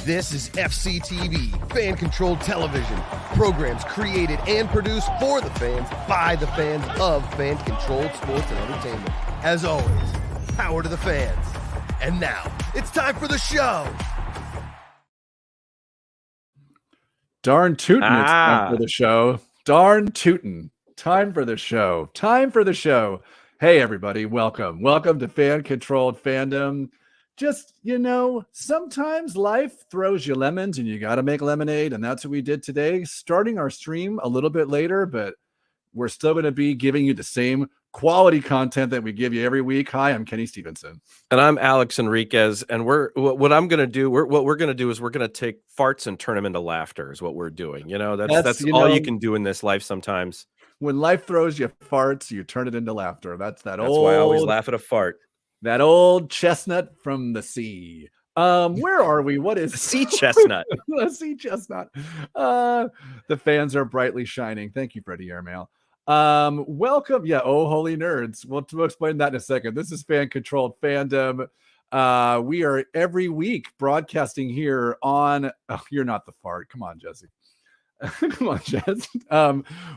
This is FCTV, Fan Controlled Television. Programs created and produced for the fans, by the fans of Fan Controlled Sports and Entertainment. As always, power to the fans. And now, it's time for the show. Darn tootin', it's time for the show. Darn tootin', time for the show. Time for the show. Hey, everybody, welcome. Welcome to Fan Controlled Fandom. Just, sometimes life throws you lemons and you got to make lemonade. And that's what we did today, starting our stream a little bit later, but we're still going to be giving you the same quality content that we give you every week. Hi, I'm Kenny Stevenson. And I'm Alex Enriquez. And what we're going to do is we're going to take farts and turn them into laughter is what we're doing. That's all you can do in this life sometimes. When life throws you farts, you turn it into laughter. That's why I always laugh at a fart. That old chestnut from the sea. Where are we? What is sea chestnut? The sea chestnut. The fans are brightly shining. Thank you, Freddie Airmail. Welcome. Yeah. Oh, holy nerds. We'll explain that in a second. This is Fan Controlled Fandom. We are every week broadcasting here on. Oh, you're not the fart. Come on, Jesse. Come on, Jess.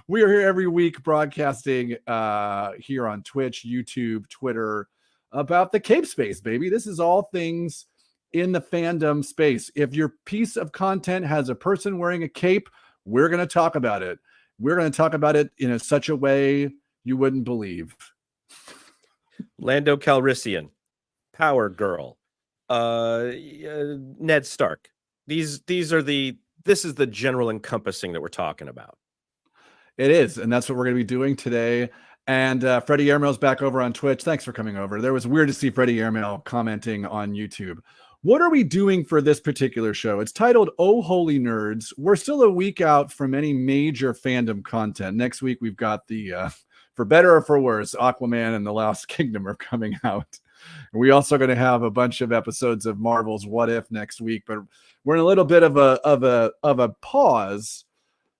We are here every week broadcasting here on Twitch, YouTube, Twitter about the cape space, baby. This is all things in the fandom space. If your piece of content has a person wearing a cape, we're going to talk about it. We're going to talk about it in such a way you wouldn't believe. Lando Calrissian, Power Girl, Ned Stark. This is the general encompassing that we're talking about. It is, and that's what we're going to be doing today. And Freddie Airmail's back over on Twitch. Thanks for coming over. It was weird to see Freddie Airmail commenting on YouTube. What are we doing for this particular show? It's titled Oh Holy Nerds. We're still a week out from any major fandom content. Next week, we've got the, for better or for worse, Aquaman and the Lost Kingdom are coming out. We also going to have a bunch of episodes of Marvel's What If next week, but we're in a little bit of a pause.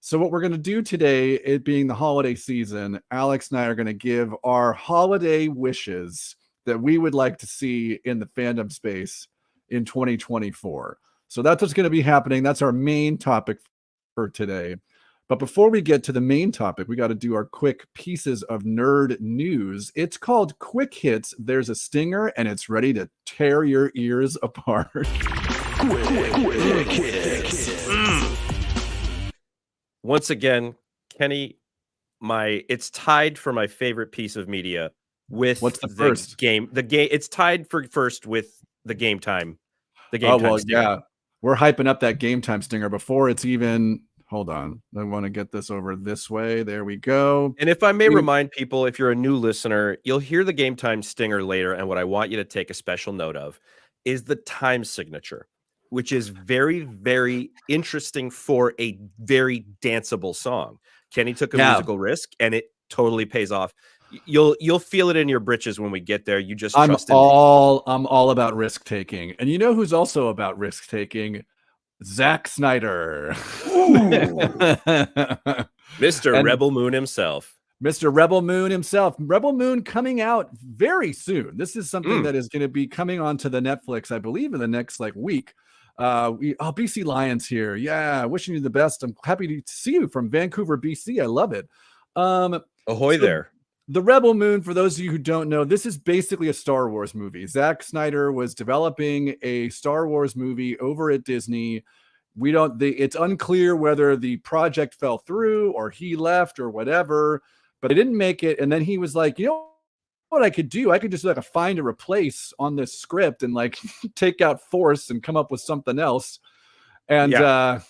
So what we're going to do today, it being the holiday season, Alex and I are going to give our holiday wishes that we would like to see in the fandom space in 2024. So that's what's going to be happening. That's our main topic for today. But before we get to the main topic, we got to do our quick pieces of nerd news. It's called Quick Hits. There's a stinger, and it's ready to tear your ears apart. Quick Hits. Once again, Kenny, it's tied for my favorite piece of media with what's the first game. The game it's tied for first with the game time. The game time. Well, stinger. Yeah, we're hyping up that game time stinger before it's even. Hold on, I want to get this over this way. There we go. And if I may remind people, if you're a new listener, you'll hear the game time stinger later. And what I want you to take a special note of is the time signature, which is very, very interesting for a very danceable song. Kenny took a musical risk, and it totally pays off. You'll feel it in your britches when we get there. You just trust in me. I'm all about risk taking, and you know who's also about risk taking? Zack Snyder, Mr. Rebel Moon himself. Mr. Rebel Moon himself. Rebel Moon coming out very soon. This is something that is going to be coming onto the Netflix, I believe, in the next week. BC Lions here. Yeah, wishing you the best. I'm happy to see you from Vancouver, BC. I love it. Ahoy there. The Rebel Moon, for those of you who don't know, this is basically a Star Wars movie. Zack Snyder was developing a Star Wars movie over at Disney. It's unclear whether the project fell through or he left or whatever, but it didn't make it. And then he was like, you know what I could do? I could just find a replace on this script and take out Force and come up with something else. And you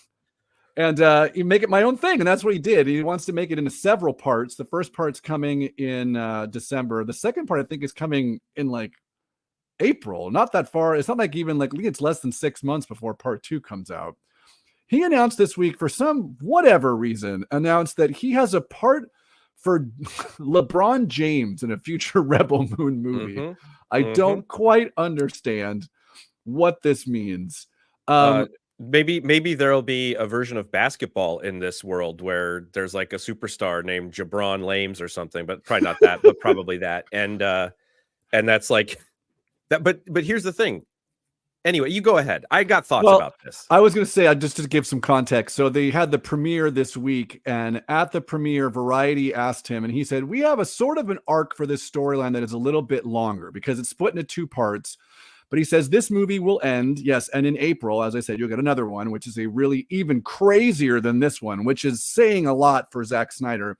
make it my own thing. And that's what he did. He wants to make it into several parts. The first part's coming in December. The second part, I think, is coming in April. Not that far. It's not even I think it's less than 6 months before part 2 comes out. He announced this week, for some whatever reason, that he has a part for LeBron James in a future Rebel Moon movie. I don't quite understand what this means. Maybe there'll be a version of basketball in this world where there's a superstar named Jabron Lames or something, but probably not that, but probably that. And that's that. But here's the thing. Anyway, you go ahead. I got thoughts Well, about this. I was going to say, just to give some context. So they had the premiere this week, and at the premiere, Variety asked him, and he said, we have a sort of an arc for this storyline that is a little bit longer because it's split into 2 parts. But he says this movie will end, yes, and in April, as I said, you'll get another one, which is a really even crazier than this one, which is saying a lot for Zack Snyder.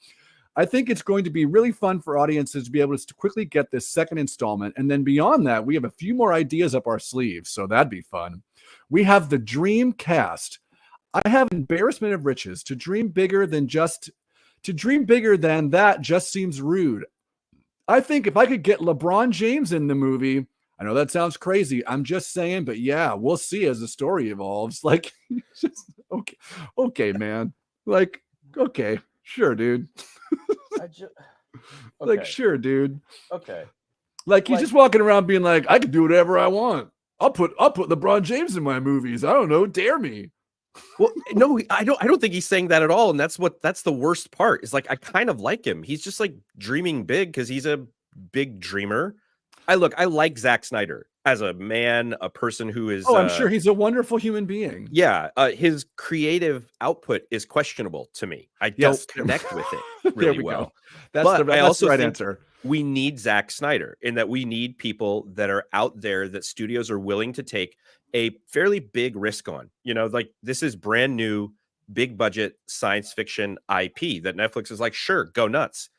I think it's going to be really fun for audiences to be able to quickly get this second installment. And then beyond that, we have a few more ideas up our sleeves. So that'd be fun. We have the dream cast. I have embarrassment of riches. To dream bigger than that just seems rude. I think if I could get LeBron James in the movie, I know that sounds crazy. I'm just saying, but yeah, we'll see as the story evolves. Like, just, okay, man. Like, okay, sure, dude. Okay. Like, sure, dude. Okay. Like he's just walking around being like, I can do whatever I want. I'll put LeBron James in my movies. I don't know, dare me. Well, no, I don't think he's saying that at all. And that's the worst part. Is like I kind of like him. He's just like dreaming big because he's a big dreamer. I like Zack Snyder as a man, a person who is. Oh, I'm sure he's a wonderful human being. Yeah, his creative output is questionable to me. I don't connect with it really well. That's the right answer. We need Zack Snyder in that we need people that are out there that studios are willing to take a fairly big risk on. You know, like this is brand new, big budget science fiction IP that Netflix is like, sure, go nuts.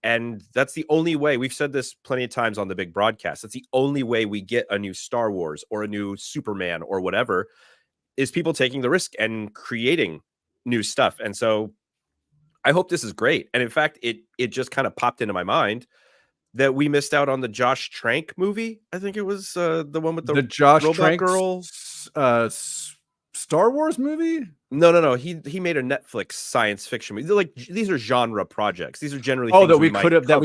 And that's the only way. We've said this plenty of times on the big broadcast. That's the only way we get a new Star Wars or a new Superman or whatever is people taking the risk and creating new stuff. And so I hope this is great. And in fact, it just kind of popped into my mind that we missed out on the Josh Trank movie. I think it was the one with the Josh robot Trank girl. Star Wars movie? No. He made a Netflix science fiction movie. Like these are genre projects. These are generally that we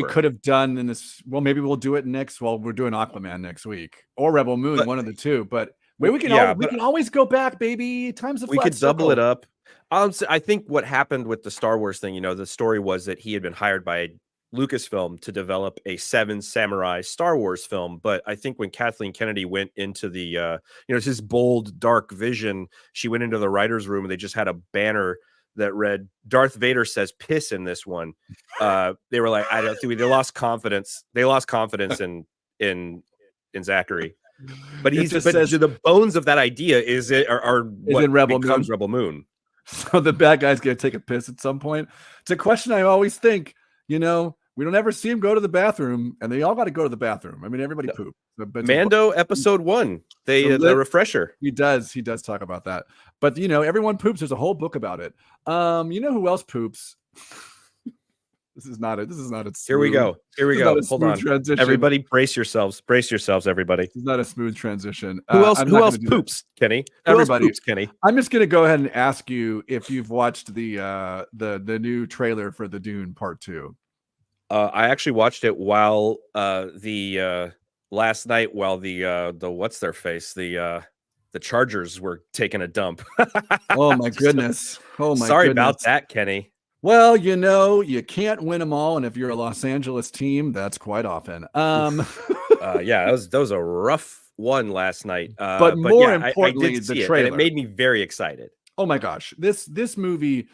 could have done in this. Well, maybe we'll do it next. Well, we're doing Aquaman next week or Rebel Moon, one of the two. But we can always go back, baby. Time's a flat we could circle. double it up. I think what happened with the Star Wars thing, the story was that he had been hired by Lucasfilm to develop a 7 samurai Star Wars film. But I think when Kathleen Kennedy went into the, it's his bold, dark vision, she went into the writer's room and they just had a banner that read, Darth Vader says piss in this one. They were like, I don't think they lost confidence. They lost confidence in Zachary. But the bones of that idea are what becomes Rebel Moon. So the bad guy's going to take a piss at some point. It's a question I always think, we don't ever see him go to the bathroom, and they all got to go to the bathroom. I mean, everybody poop. Mando episode 1, the refresher. He does talk about that. But everyone poops. There's a whole book about it. Who else poops? This is not it. Here we go. Hold on. Transition. Everybody brace yourselves. Everybody. It's not a smooth transition. Who else poops, Kenny? Everybody. Kenny. I'm just going to go ahead and ask you if you've watched the new trailer for The Dune Part 2. I actually watched it while last night while the what's their face, the Chargers were taking a dump. Oh my goodness. Sorry about that, Kenny. Well, you can't win them all, and if you're a Los Angeles team, that's quite often. Yeah, that was a rough one last night. But more importantly, I did see the trailer. It made me very excited. Oh my gosh, this movie,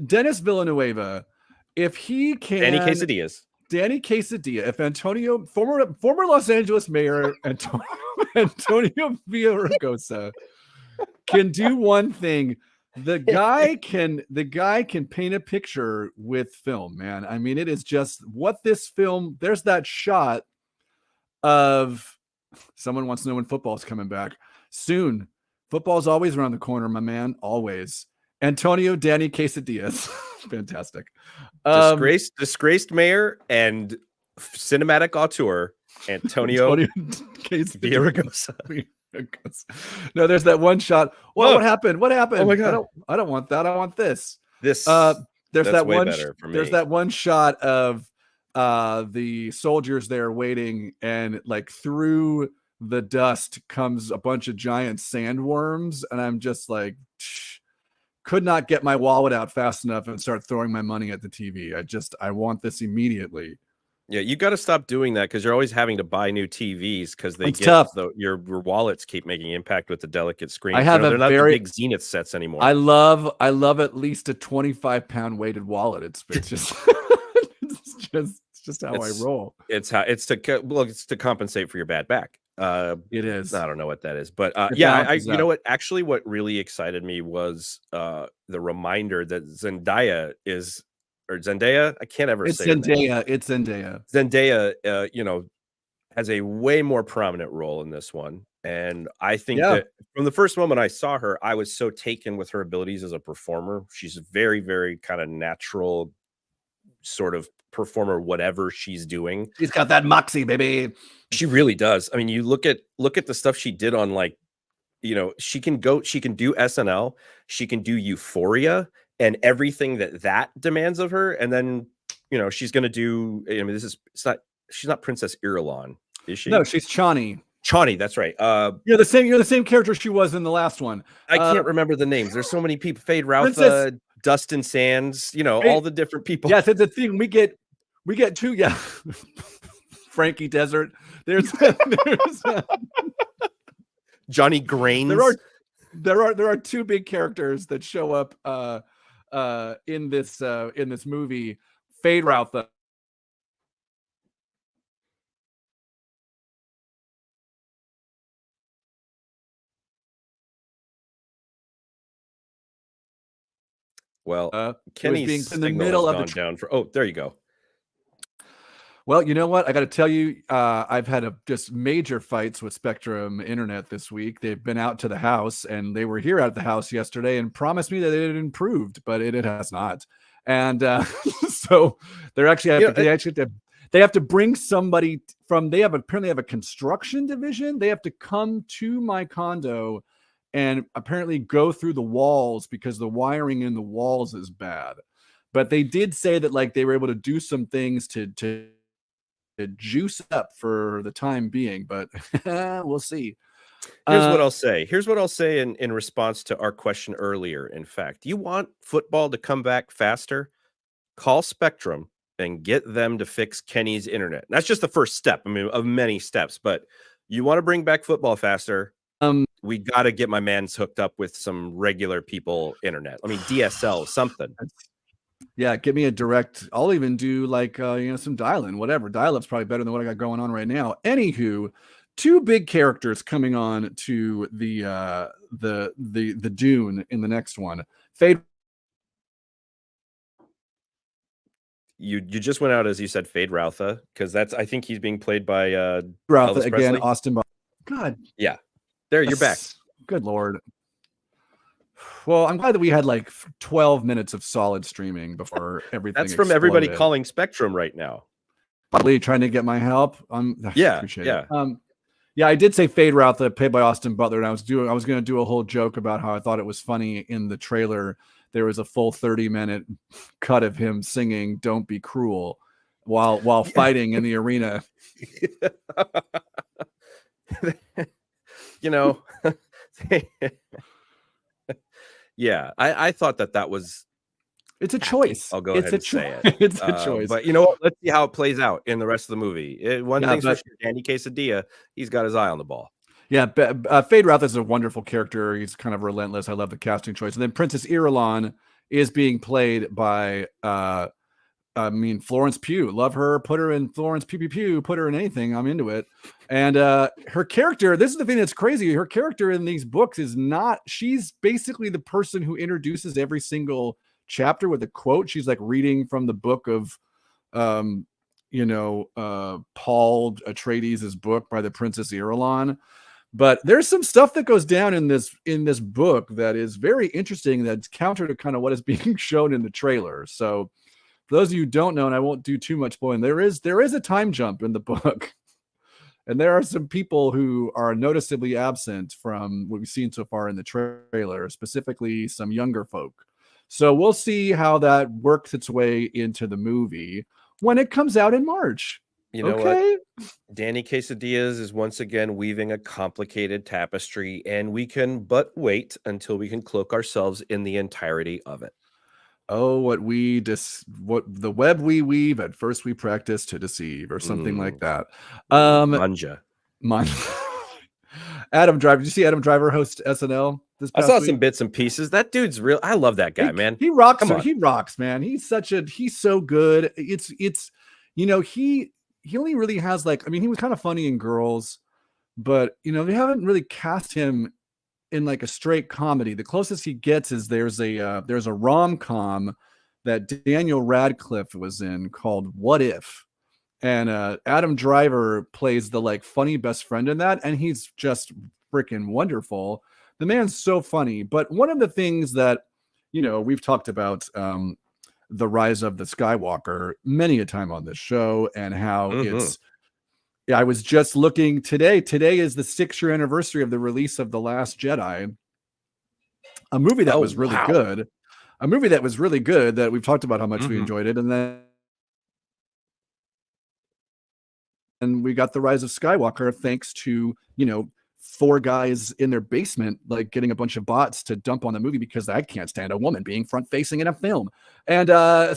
Dennis Villanueva, if he can, Danny Quesadilla, if Antonio, former Los Angeles mayor Antonio Villaraigosa can do one thing. The guy can paint a picture with film, man. I mean, it is just what this film. There's that shot of someone wants to know when football's coming back soon. Football's always around the corner, my man. Always. Antonio Danny Quesadillas. Fantastic. Disgraced mayor and cinematic auteur Antonio Villaraigosa. No, there's that one shot. Whoa, what happened? Oh my God. I don't want that. I want this. There's that way one. Better for me. There's that one shot of the soldiers there waiting, and like through the dust comes a bunch of giant sandworms, and I'm just like, could not get my wallet out fast enough and start throwing my money at the TV. I want this immediately. Yeah, you got to stop doing that because you're always having to buy new TVs because they It's get tough. your wallets keep making impact with the delicate screens. I have They're a not the very big Zenith sets anymore. I love at least a 25-pound weighted wallet. It's just it's just how I roll. It's to compensate for your bad back. It is. I don't know what that is, but It yeah, balances you know out. what? Actually, what really excited me was the reminder that Zendaya, I can't ever It's say her name. Zendaya. It's Zendaya. Zendaya, has a way more prominent role in this one. And I think Yeah. that from the first moment I saw her, I was so taken with her abilities as a performer. She's a very, very kind of natural sort of performer, whatever she's doing. She's got that moxie, baby. She really does. I mean, you look at the stuff she did on, like, she can do SNL, she can do Euphoria and everything that demands of her. And then, she's going to do, I mean, she's not Princess Irulan, is she? No, she's Chani. Chani, that's right. You're the same character she was in the last one. I can't remember the names. There's so many people. Fade Routha, Princess, Dustin Sands, all the different people. Yes, it's a thing. We get two. Yeah, Frankie Desert. There's Johnny Grains. There are two big characters that show up in this movie. Fade Routha. Well, Kenny's being in the signal middle has of gone down for. Oh, there you go. Well, you know what? I got to tell you, I've had just major fights with Spectrum Internet this week. They've been out to the house, and they were here at the house yesterday and promised me that it had improved, but it has not. And so they're actually they have to bring somebody from. They apparently have a construction division. They have to come to my condo and apparently go through the walls because the wiring in the walls is bad. But they did say that, like, they were able to do some things to juice up for the time being, but we'll see. Here's what I'll say in response to our question earlier. In fact, you want football to come back faster? Call Spectrum and get them to fix Kenny's internet. That's just the first step, I mean, of many steps. But you want to bring back football faster? We got to get my man's hooked up with some regular people internet. I mean, DSL, something. Yeah, give me a direct. I'll even do like some dial-in, whatever. Dial-up's probably better than what I got going on right now. Anywho, two big characters coming on to the Dune in the next one. Fade. You just went out as you said, Fade Routha, because I think he's being played by Routha again, Austin. God, yeah, there you're back. Good Lord. Well, I'm glad that we had like 12 minutes of solid streaming before everything. That's from everybody calling Spectrum right now. Probably trying to get my help. Yeah, appreciate it. Yeah, I did say Fade Routha, played by Austin Butler, and I was going to do a whole joke about how I thought it was funny in the trailer. There was a full 30-minute cut of him singing "Don't Be Cruel" while fighting in the arena. Yeah, I thought that was. It's a choice. I'll go ahead and say it. It's a choice. But you know what? Let's see how it plays out in the rest of the movie. One thing's for sure, Danny Quesadilla, he's got his eye on the ball. Yeah, Fade Routha is a wonderful character. He's kind of relentless. I love the casting choice. And then Princess Irulan is being played by, Florence Pugh. Love her. Put her in Florence Pugh. Put her in anything. I'm into it. And her character, this is the thing that's crazy. Her character in these books is not, she's basically the person who introduces every single chapter with a quote. She's like reading from the book of, Paul Atreides' book by the Princess Irulan. But there's some stuff that goes down in this book that is very interesting. That's counter to kind of what is being shown in the trailer. So for those of you who don't know, and I won't do too much spoiling, there is a time jump in the book. And there are some people who are noticeably absent from what we've seen so far in the trailer, specifically some younger folk. So we'll see how that works its way into the movie when it comes out in March. You know what? Danny Quesadillas is once again weaving a complicated tapestry, and we can but wait until we can cloak ourselves in the entirety of it. Oh, what the web we weave, at first we practice to deceive, or something like that. Manja. Adam Driver. Did you see Adam Driver host SNL this past I saw week? some bits and pieces. That dude's real. I love that guy, man. He rocks. Come on. He rocks, man. He's so good. It's you know, he only really has like, I mean, he was kind of funny in Girls, but you know, they haven't really cast him in like a straight comedy. The closest he gets is there's a rom-com that Daniel Radcliffe was in called What If? And Adam Driver plays the like funny best friend in that, and he's just freaking wonderful. The man's so funny. But one of the things that, you know, we've talked about the rise of the Skywalker many a time on this show, and how it's, I was just looking today. Today is the 6-year anniversary of the release of The Last Jedi, a movie that was really good. A movie that was really good, that we've talked about how much we enjoyed it. And we got the rise of Skywalker thanks to, you know, 4 guys in their basement, like getting a bunch of bots to dump on the movie because I can't stand a woman being front facing in a film. And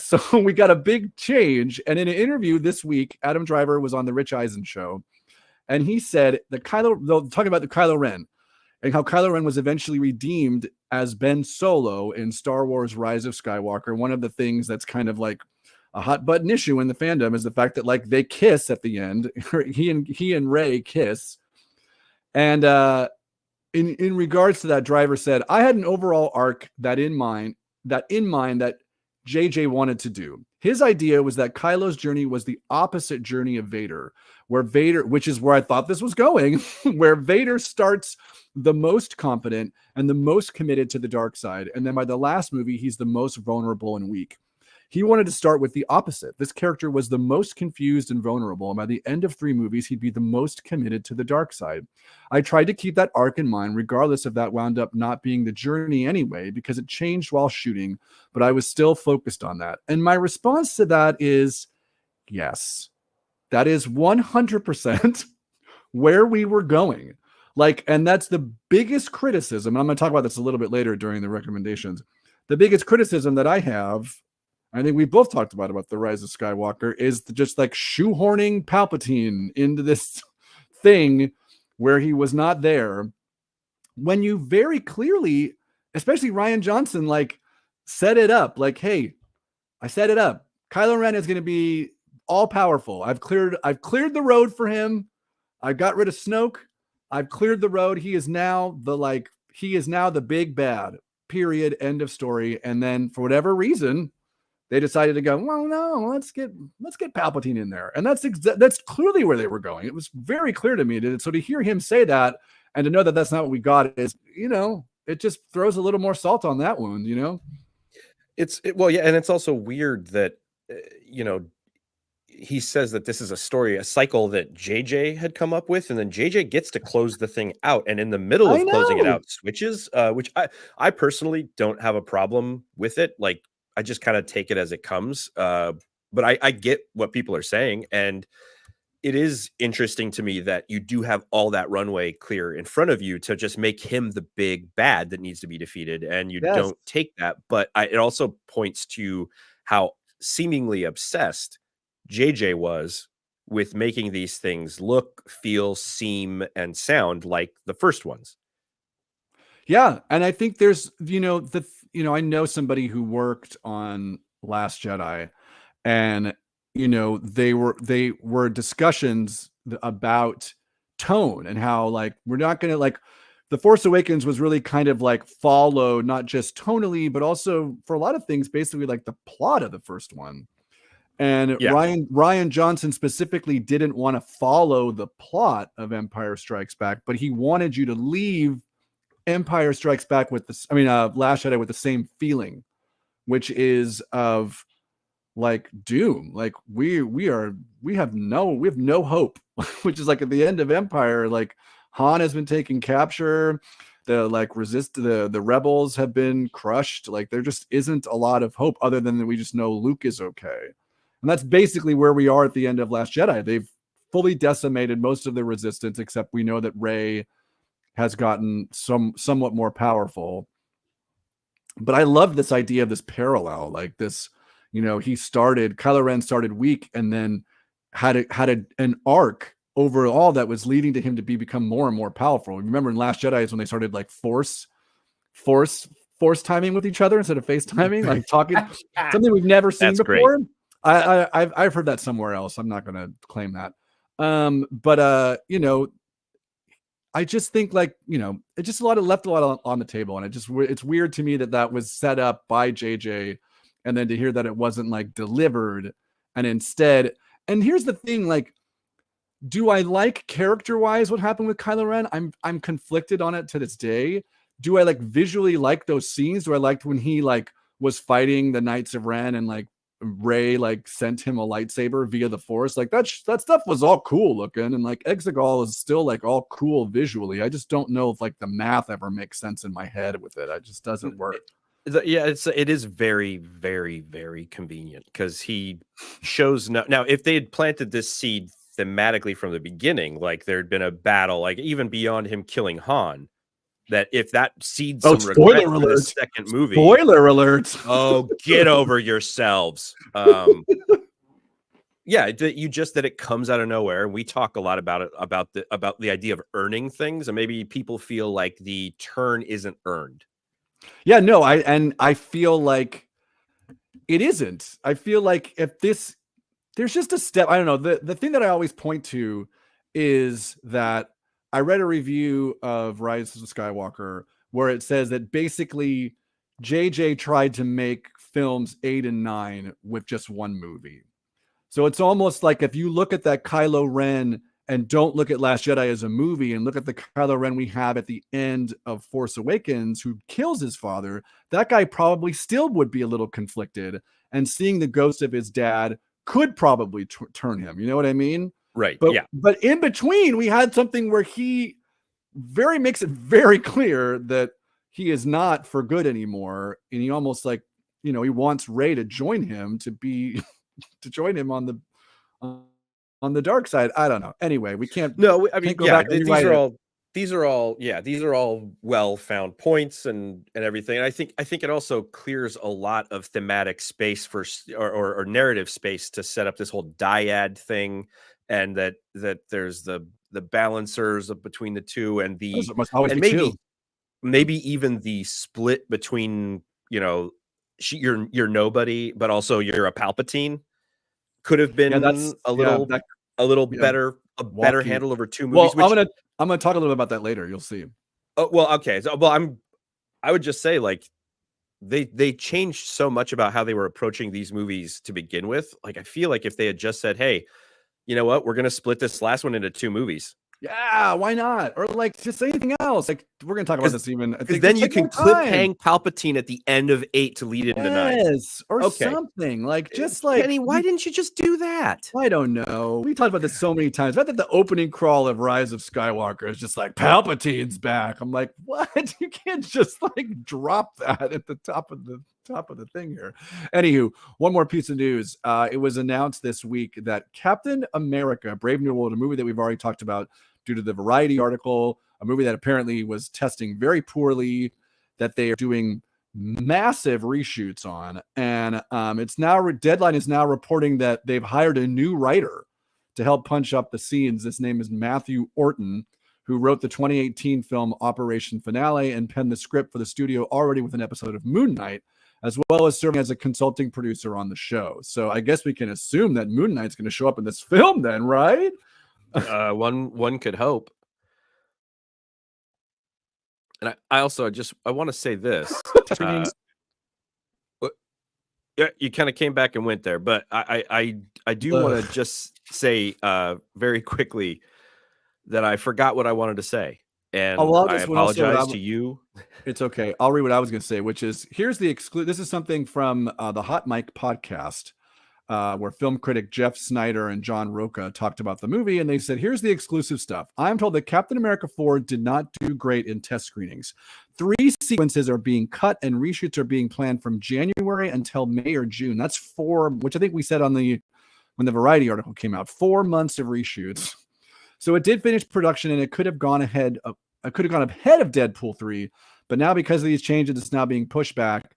so we got a big change. And in an interview this week, Adam Driver was on the Rich Eisen show, and he said that talking about the Kylo Ren and how Kylo Ren was eventually redeemed as Ben Solo in Star Wars Rise of Skywalker. One of the things that's kind of like a hot button issue in the fandom is the fact that like they kiss at the end. he and Rey kiss. And in regards to that, Driver said, I had an overall arc that in mind that JJ wanted to do. His idea was that Kylo's journey was the opposite journey of Vader, which is where I thought this was going, where Vader starts the most confident and the most committed to the dark side. And then by the last movie, he's the most vulnerable and weak. He wanted to start with the opposite. This character was the most confused and vulnerable, and by the end of 3 movies, he'd be the most committed to the dark side. I tried to keep that arc in mind, regardless of that wound up not being the journey anyway, because it changed while shooting, but I was still focused on that. And my response to that is, yes, that is 100% where we were going. Like, and that's the biggest criticism. And I'm going to talk about this a little bit later during the recommendations. The biggest criticism that I have, I think we both talked about the Rise of Skywalker, is just like shoehorning Palpatine into this thing where he was not there, when you very clearly, especially Rian Johnson, like set it up like, hey, I set it up. Kylo Ren is going to be all powerful. I've cleared the road for him. I got rid of Snoke. I've cleared the road. He is now the big bad, period, end of story. And then for whatever reason, they decided to go, well, no, let's get Palpatine in there. And that's clearly where they were going. It was very clear to me. So to hear him say that and to know that that's not what we got is, you know, it just throws a little more salt on that wound, you know? Well, yeah. And it's also weird that, you know, he says that this is a cycle that JJ had come up with, and then JJ gets to close the thing out. And in the middle of closing it out, switches, which I personally don't have a problem with it. Like, I just kind of take it as it comes. But I get what people are saying. And it is interesting to me that you do have all that runway clear in front of you to just make him the big bad that needs to be defeated. And you don't take that. But it also points to how seemingly obsessed JJ was with making these things look, feel, seem, and sound like the first ones. Yeah. And I think there's, I know somebody who worked on Last Jedi, and, they were discussions about tone and how, like, we're not going to, like, The Force Awakens was really kind of like followed, not just tonally, but also for a lot of things, basically like the plot of the first one. And Rian Johnson specifically didn't want to follow the plot of Empire Strikes Back, but he wanted you to leave Empire Strikes Back with this, Last Jedi with the same feeling, which is of like doom. Like we have no hope, which is like at the end of Empire, like Han has been taken capture, the rebels have been crushed. Like there just isn't a lot of hope other than that we just know Luke is okay. And that's basically where we are at the end of Last Jedi. They've fully decimated most of the resistance, except we know that Rey has gotten somewhat more powerful. But I love this idea of this parallel, like this, Kylo Ren started weak and then had an arc overall that was leading to him to become more and more powerful. Remember in Last Jedi is when they started like force timing with each other instead of FaceTiming, like talking something we've never seen That's before. great. I've heard that somewhere else. I'm not going to claim that. But I just think it just left a lot on the table, and it's weird to me that was set up by JJ, and then to hear that it wasn't like delivered, and instead. And here's the thing, like, do I like character-wise what happened with Kylo Ren? I'm conflicted on it to this day. Do I like visually like those scenes? Do I like when he like was fighting the Knights of Ren and like Rey like sent him a lightsaber via the Force? Like that stuff was all cool looking, and like Exegol is still like all cool visually. I just don't know if like the math ever makes sense in my head with it. It just doesn't work. Yeah, it is very, very, very convenient because he shows now if they had planted this seed thematically from the beginning, like there'd been a battle, like even beyond him killing Han, that if that seed some regret for the second movie. Spoiler alert. Oh, get over yourselves. Yeah, you just that it comes out of nowhere. We talk a lot about it, about the idea of earning things, and maybe people feel like the turn isn't earned. Yeah, no, I feel like it isn't. I feel like there's just a step. I don't know. The thing that I always point to is that I read a review of Rise of Skywalker where it says that basically JJ tried to make films 8 and 9 with just one movie. So it's almost like if you look at that Kylo Ren and don't look at Last Jedi as a movie and look at the Kylo Ren we have at the end of Force Awakens who kills his father, that guy probably still would be a little conflicted, and seeing the ghost of his dad could probably turn him. You know what I mean? Right. But in between, we had something where he makes it very clear that he is not for good anymore, and he almost like he wants Rey to join him to join him on the dark side. I don't know. Anyway, we can't. No, I mean, go back and these are all well-found points and everything. And I think it also clears a lot of thematic space or narrative space to set up this whole dyad thing, and that there's the balancers between the two, and maybe even the split between you're nobody, but also you're a Palpatine could have been a little better handled over two movies. Well, I'm gonna talk a little bit about that later. You'll see. Oh, well, okay. So, I would just say like they changed so much about how they were approaching these movies to begin with. Like I feel like if they had just said, "Hey, you know what? We're gonna split this last one into 2 movies." Yeah, why not? Or like just anything else. Like we're gonna talk about this even. Because then you can cliffhang Palpatine at the end of 8 to lead into 9. Or something like just like Kenny. Why didn't you just do that? I don't know. We talked about this so many times. I thought the opening crawl of Rise of Skywalker is just like Palpatine's back. I'm like, what? You can't just like drop that at the top of the thing here. Anywho, one more piece of news. It was announced this week that Captain America: Brave New World, a movie that we've already talked about due to the Variety article, a movie that apparently was testing very poorly, that they are doing massive reshoots on, and Deadline is now reporting that they've hired a new writer to help punch up the scenes. His name is Matthew Orton, who wrote the 2018 film Operation Finale and penned the script for the studio already with an episode of Moon Knight, as well as serving as a consulting producer on the show. So I guess we can assume that Moon Knight's going to show up in this film then, right? One could hope. And I also I want to say this. Yeah, you kind of came back and went there, but I do want to just say very quickly that I forgot what I wanted to say, and I apologize to you. It's okay. I'll read what I was going to say, which is here's the exclusive. This is something from the Hot Mic podcast, where film critic Jeff Snyder and John Roca talked about the movie, and they said, here's the exclusive stuff. I'm told that Captain America 4 did not do great in test screenings. 3 sequences are being cut and reshoots are being planned from January until May or June. That's 4, which I think we said when the Variety article came out, 4 months of reshoots. So it did finish production, and it could have gone ahead could have gone ahead of Deadpool 3, but now because of these changes, it's now being pushed back.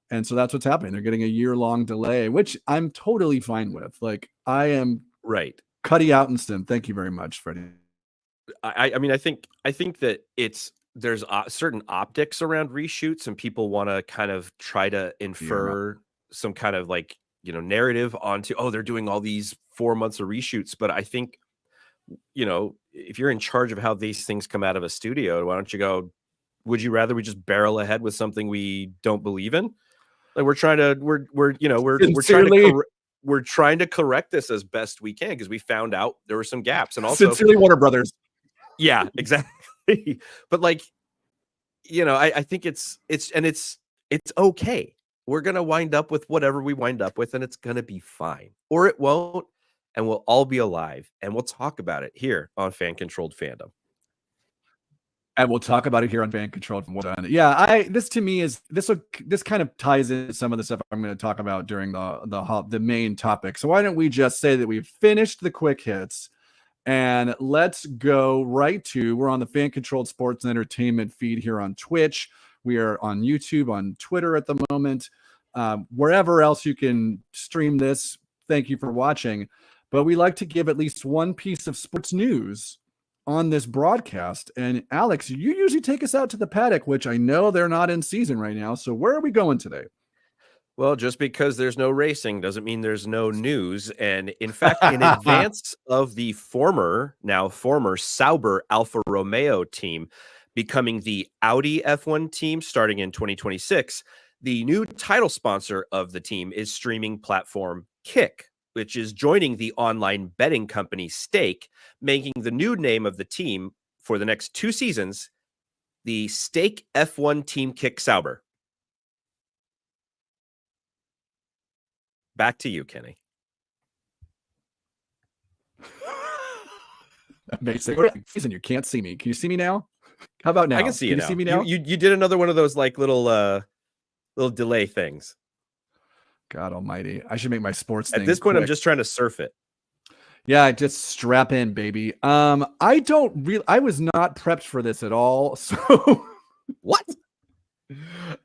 And so that's what's happening. They're getting a year-long delay, which I'm totally fine with. Like, I am right. Cuddy out instant. Thank you very much, Freddie. I mean, I think that there's certain optics around reshoots, and people want to kind of try to infer some kind of like, narrative onto, oh, they're doing all these 4 months of reshoots. But I think, if you're in charge of how these things come out of a studio, why don't you go, would you rather we just barrel ahead with something we don't believe in? Like, we're trying to correct this as best we can, because we found out there were some gaps. And also, sincerely, Warner Brothers. Yeah, exactly. But like, I think it's okay. We're gonna wind up with whatever we wind up with, and it's gonna be fine, or it won't, and we'll all be alive, and we'll talk about it here on Fan Controlled Fandom. And we'll talk about it here on Fan Controlled Fandom. Yeah, this to me is this kind of ties into some of the stuff I'm going to talk about during the main topic. So why don't we just say that we've finished the quick hits, and let's go right to, we're on the Fan Controlled Sports and Entertainment feed here on Twitch. We are on YouTube, on Twitter at the moment, wherever else you can stream this. Thank you for watching. But we like to give at least one piece of sports news on this broadcast. And Alex, you usually take us out to the paddock, which I know they're not in season right now. So where are we going today? Well, just because there's no racing doesn't mean there's no news. And in fact, in advance of the now former Sauber Alfa Romeo team becoming the Audi F1 team starting in 2026, the new title sponsor of the team is streaming platform Kick, which is joining the online betting company Stake, making the new name of the team for the next 2 seasons the Stake F1 Team Kick Sauber. Back to you, Kenny. Amazing. You can't see me. Can you see me now? How about now? I can see you now. See me now? You did another one of those like little delay things. God almighty. I should make my sports thing At this point, quick. I'm just trying to surf it. Yeah, just strap in, baby. I was not prepped for this at all. So what?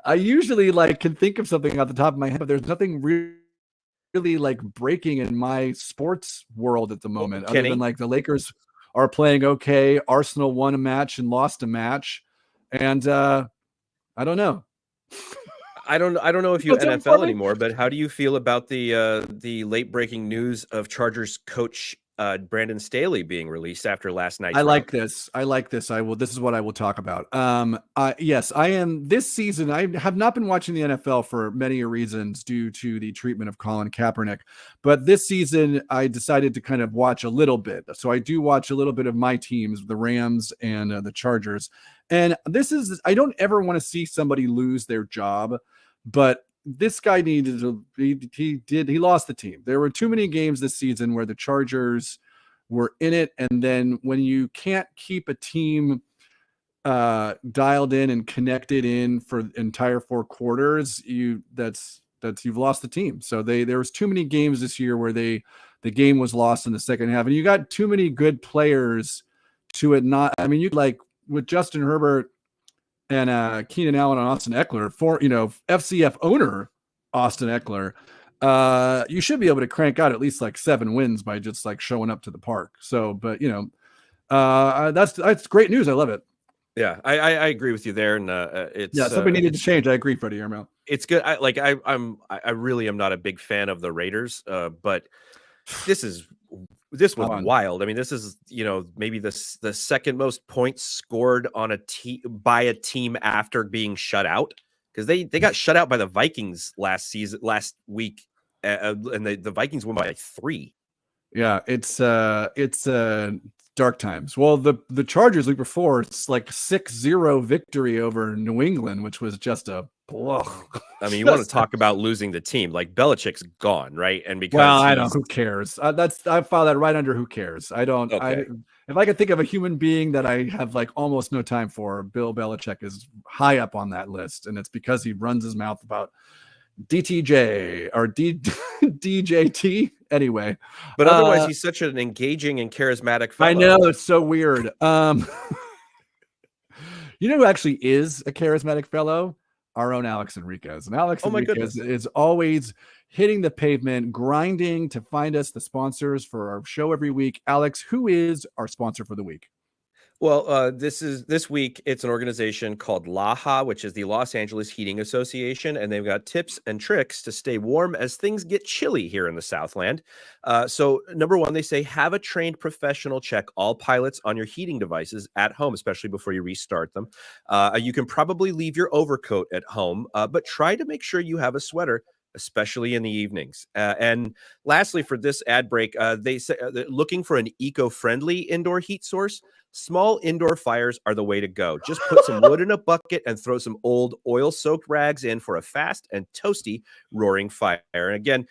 I usually can think of something off the top of my head, but there's nothing really like breaking in my sports world at the moment, other than like the Lakers are playing okay. Arsenal won a match and lost a match. And I don't know. I don't know if you NFL anymore, but how do you feel about the late breaking news of Chargers coach Brandon Staley being released after last night's round? Like this. This is what I will talk about. Yes, I am this season. I have not been watching the NFL for many reasons due to the treatment of Colin Kaepernick. But this season I decided to kind of watch a little bit. So I do watch a little bit of my teams, the Rams and the Chargers. And I don't ever want to see somebody lose their job, but this guy needed to, he lost the team. There were too many games this season where the Chargers were in it. And then when you can't keep a team dialed in and connected in for entire 4 quarters, you've lost the team. So there was too many games this year where the game was lost in the second half, and you got too many good players to it. You with Justin Herbert and Keenan Allen and Austin Eckler, for FCF owner Austin Eckler, you should be able to crank out at least 7 wins by just showing up to the park. So, but that's great news. I love it. Yeah, I agree with you there, and it's something needed to change. I agree, Freddie Yermo. It's good. I really am not a big fan of the Raiders, but this was wild. I mean, this is maybe the second most points scored on by a team after being shut out, because they got shut out by the Vikings last week, and the Vikings won by 3. Yeah, it's dark times. Well, the Chargers week before, it's 6-0 victory over New England, which was just a ugh. I mean, you want to talk about losing the team? Belichick's gone, right? And because I don't. Who cares? I file that right under who cares. I don't. Okay. If I could think of a human being that I have almost no time for, Bill Belichick is high up on that list, and it's because he runs his mouth about DTJ or DJT anyway. But otherwise, he's such an engaging and charismatic fellow. I know, it's so weird. You know who actually is a charismatic fellow? Our own Alex Enriquez. And Alex Oh my Enriquez goodness. is always hitting the pavement, grinding to find us the sponsors for our show every week. Alex, who is our sponsor for the week? Well, this week. It's an organization called LAHA, which is the Los Angeles Heating Association, and they've got tips and tricks to stay warm as things get chilly here in the Southland. So, number one, they say have a trained professional check all pilots on your heating devices at home, especially before you restart them. You can probably leave your overcoat at home, but try to make sure you have a sweater, especially in the evenings. And lastly, for this ad break, they say they're looking for an eco-friendly indoor heat source. Small indoor fires are the way to go. Just put some wood in a bucket and throw some old oil-soaked rags in for a fast and toasty roaring fire. And again,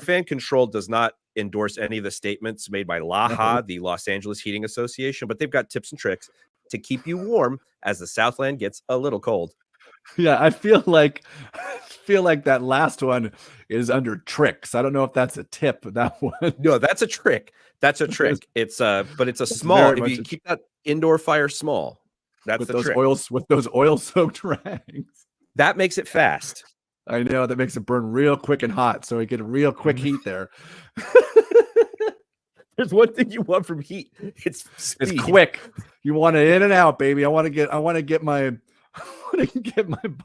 Fan Controlled does not endorse any of the statements made by LAHA, the Los Angeles Heating Association, but they've got tips and tricks to keep you warm as the Southland gets a little cold. Yeah, I feel like that last one is under tricks. I don't know if that's a tip, but that one. No, that's a trick. That's a trick. But it's a small. If you keep that indoor fire small, that's the trick. With those oil-soaked rags. That makes it fast. I know, that makes it burn real quick and hot, so we get a real quick heat there. There's one thing you want from heat. It's speed. It's quick. You want it in and out, baby. I want to get my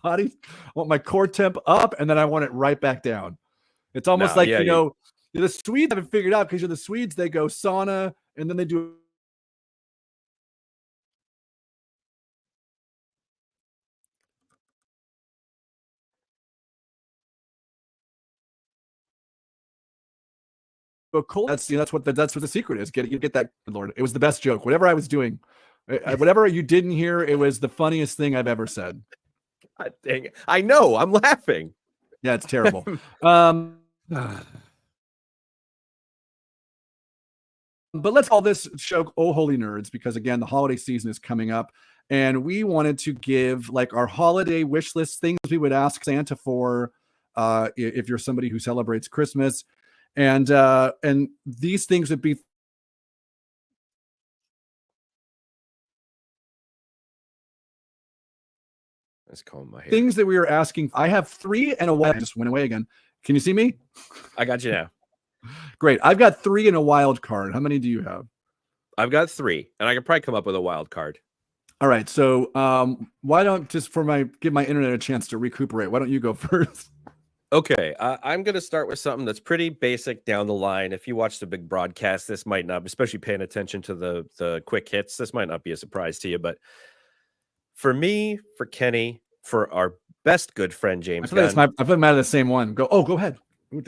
body, I want my core temp up, and then I want it right back down. It's almost like, the Swedes haven't figured out, because the Swedes, they go sauna, and then they do cold. That's what the secret is. Get that, Lord. It was the best joke. Whatever I was doing, whatever you didn't hear, it was the funniest thing I've ever said. God dang it. I know. I'm laughing. Yeah, it's terrible. But let's call this show Oh Holy Nerds, because again, the holiday season is coming up, and we wanted to give like our holiday wish list, things we would ask Santa for if you're somebody who celebrates Christmas. And these things would be things that we were asking. I have 3 and a wild. Just went away again. Can you see me? I got you now. Great. I've got 3 and a wild card. How many do you have? I've got 3, and I can probably come up with a wild card. All right. So why don't, just give my internet a chance to recuperate, why don't you go first? Okay, I'm going to start with something that's pretty basic down the line. If you watch the big broadcast, this might not, especially paying attention to the quick hits, this might not be a surprise to you. But for me, for Kenny, for our best good friend, James Gunn, I feel like I'm out of the same one. Go ahead.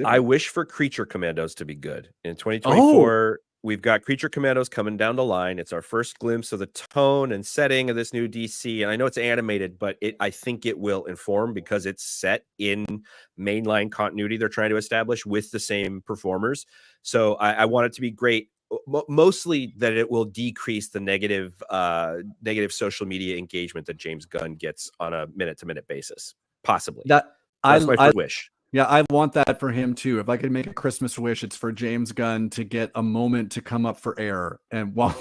I wish for Creature Commandos to be good. In 2024, we've got Creature Commandos coming down the line. It's our first glimpse of the tone and setting of this new DC. And I know it's animated, but I think it will inform, because it's set in mainline continuity they're trying to establish with the same performers. So I want it to be great. Mostly that it will decrease the negative social media engagement that James Gunn gets on a minute-to-minute basis. Possibly. That's my first wish. Yeah, I want that for him too. If I could make a Christmas wish, it's for James Gunn to get a moment to come up for air, and while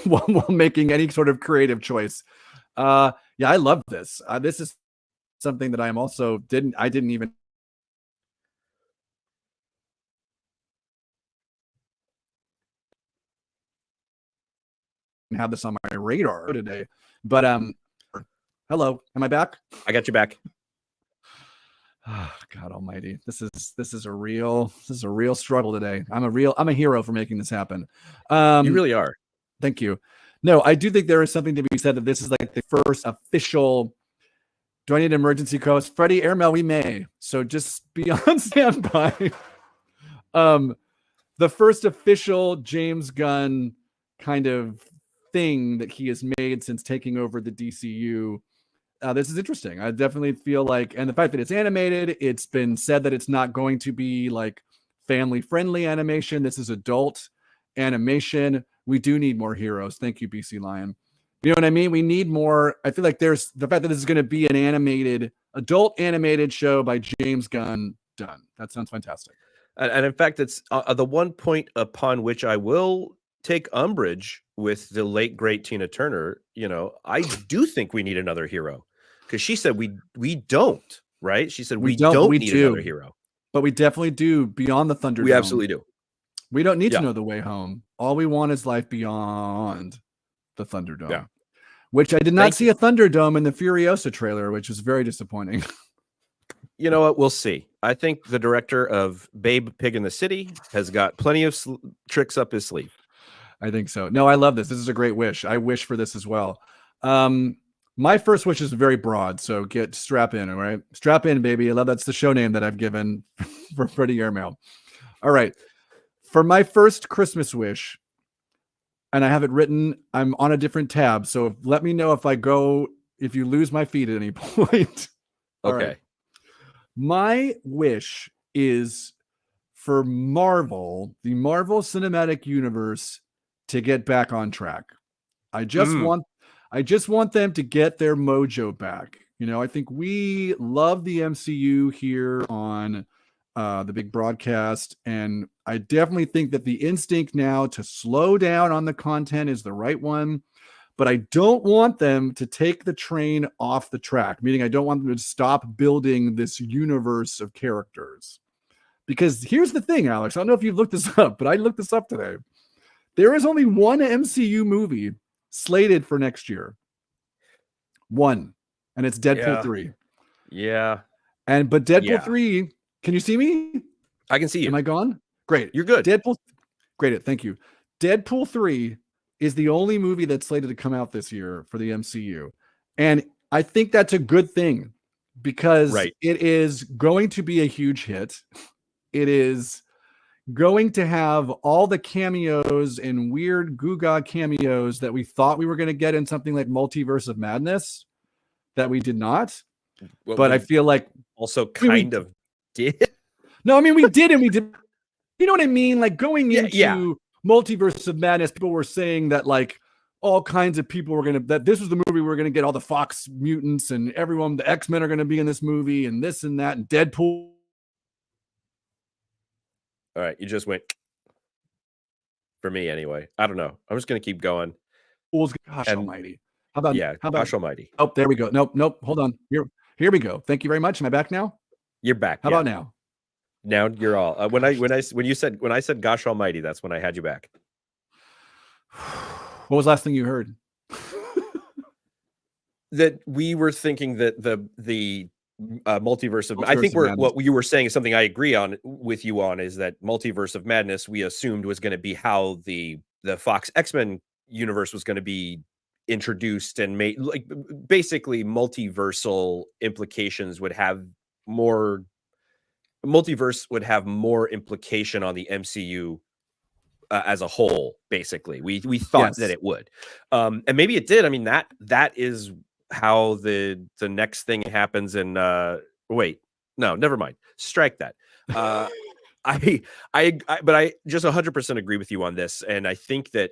making any sort of creative choice. Yeah, I love this. This is something that I'm also didn't even have this on my radar today. But hello, am I back? I got you back. Oh, God Almighty, this is a real struggle today. I'm a hero for making this happen. You really are. Thank you. No, I do think there is something to be said that this is like the first official. Do I need an emergency co-host? Freddie Airmail, we may. So just be on standby. The first official James Gunn kind of thing that he has made since taking over the DCEU. This is interesting. I definitely feel like, and the fact that it's animated, it's been said that it's not going to be like family-friendly animation. This is adult animation. We do need more heroes. Thank you, BC Lion. You know what I mean? We need more. I feel like there's the fact that this is going to be an adult animated show by James Gunn. Done. That sounds fantastic. And in fact, it's the one point upon which I will take umbrage with the late great Tina Turner. I do think we need another hero, because she said we don't, right? She said we don't need another hero. But we definitely do beyond the Thunderdome. We absolutely do. We don't need to know the way home. All we want is life beyond the Thunderdome. Yeah. Which I did not see a Thunderdome in the Furiosa trailer, which was very disappointing. You know what? We'll see. I think the director of Babe Pig in the City has got plenty of tricks up his sleeve. I think so. No, I love this. This is a great wish. I wish for this as well. My first wish is very broad, so strap in, all right? Strap in, baby. I love that's the show name that I've given for Freddie Airmail. All right. For my first Christmas wish, and I have it written, I'm on a different tab, so let me know if you lose my feed at any point. Okay. Right. My wish is for Marvel, the Marvel Cinematic Universe, to get back on track. I just want them to get their mojo back. I think we love the MCU here on the big broadcast, and I definitely think that the instinct now to slow down on the content is the right one, but I don't want them to take the train off the track, meaning I don't want them to stop building this universe of characters. Because here's the thing, Alex, I don't know if you've looked this up, but I looked this up today. There is only one MCU movie slated for next year. One. And it's Deadpool 3. Yeah. But Deadpool 3, can you see me? I can see you. Am I gone? Great. You're good. Great. Thank you. Deadpool 3 is the only movie that's slated to come out this year for the MCU. And I think that's a good thing, because it is going to be a huge hit. It is going to have all the cameos and weird Goo-Ga cameos that we thought we were going to get in something like Multiverse of Madness that we did not. But I feel like also kind of did. No, I mean, we did and we did. You know what I mean? Like going into Multiverse of Madness, people were saying that like all kinds of people were that this was the movie we were going to get all the Fox mutants and everyone, the X-Men are going to be in this movie and this and that, and Deadpool. All right, you just went for me anyway. I don't know. I'm just going to keep going. Gosh almighty. How about gosh almighty. Oh, there we go. Nope. Hold on. Here we go. Thank you very much. Am I back now? You're back. How about now? Now you're all. When I said gosh almighty, that's when I had you back. What was the last thing you heard? That we were thinking that the multiverse of, I think what you were saying is something I agree on with you on, is that Multiverse of Madness we assumed was going to be how the Fox X-Men universe was going to be introduced and made, like basically multiversal implications would have more. Multiverse would have more implication on the MCU as a whole. Basically, we thought that it would, and maybe it did. I mean, that is how the next thing happens. And wait, no, never mind. Strike that. But I just 100% agree with you on this, and I think that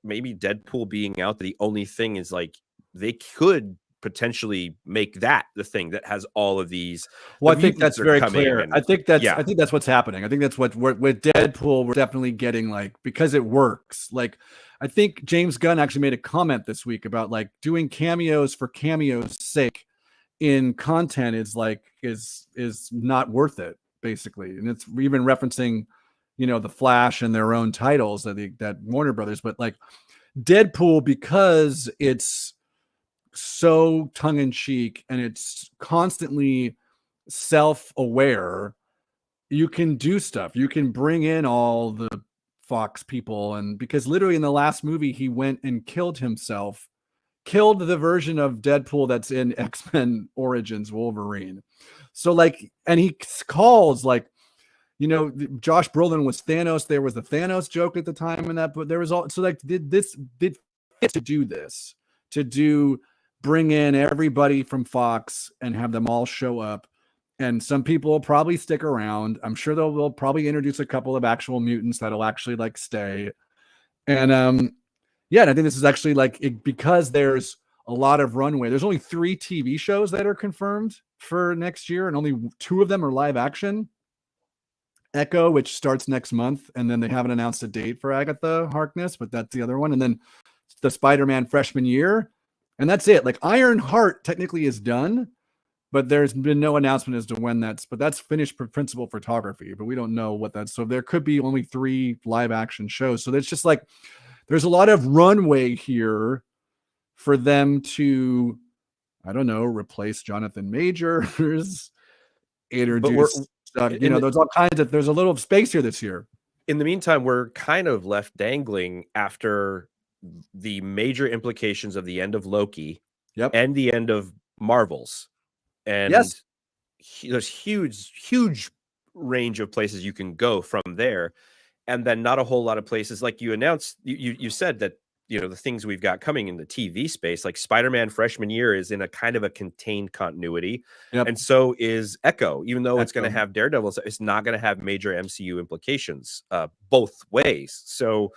maybe Deadpool being out, the only thing is like they could potentially make that the thing that has all of these. Well, I think that's very clear. I think that's what's happening. I think that's what with Deadpool we're definitely getting, like, because it works. Like, I think James Gunn actually made a comment this week about like doing cameos for cameos' sake in content is not worth it, basically. And it's even referencing, the Flash and their own titles that Warner Brothers, but like Deadpool, because it's so tongue-in-cheek and it's constantly self-aware, you can do stuff. You can bring in all the Fox people, and because literally in the last movie he went and killed the version of Deadpool that's in X-Men Origins Wolverine. So like, and he calls like, Josh Brolin was Thanos. There was the Thanos joke at the time in that, but there was all, so like did bring in everybody from Fox and have them all show up. And some people will probably stick around. I'm sure they'll probably introduce a couple of actual mutants that'll actually like stay. And and I think this is actually like because there's a lot of runway. There's only 3 TV shows that are confirmed for next year, and only 2 of them are live action. Echo, which starts next month, and then they haven't announced a date for Agatha Harkness, but that's the other one. And then the Spider-Man freshman year, and that's it. Like Ironheart technically is done, but there's been no announcement as to when that's finished principal photography, but we don't know what that's. So there could be only 3 live action shows. So there's just like, there's a lot of runway here for them to, I don't know, replace Jonathan Majors, introduce stuff. There's all kinds of, there's a little space here this year. In the meantime, we're kind of left dangling after the major implications of the end of Loki and the end of Marvels. And there's huge range of places you can go from there. And then not a whole lot of places, like you announced, you said that, the things we've got coming in the TV space, like Spider-Man freshman year is in a kind of a contained continuity. And so is Echo, even though it's going to have Daredevil, it's not going to have major MCU implications both ways. So,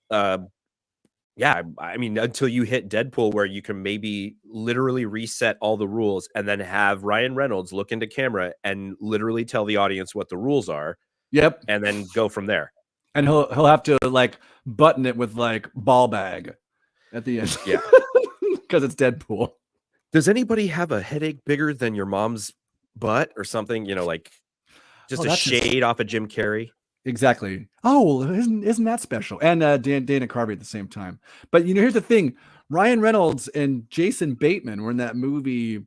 yeah, I mean, until you hit Deadpool, where you can maybe literally reset all the rules and then have Ryan Reynolds look into camera and literally tell the audience what the rules are. And then go from there. And he'll have to like button it with like ball bag at the end. Yeah. Because it's Deadpool. Does anybody have a headache bigger than your mom's butt or something? Like just a shade off of Jim Carrey. Exactly. Oh, isn't that special? And Dana Carvey at the same time. But here's the thing: Ryan Reynolds and Jason Bateman were in that movie,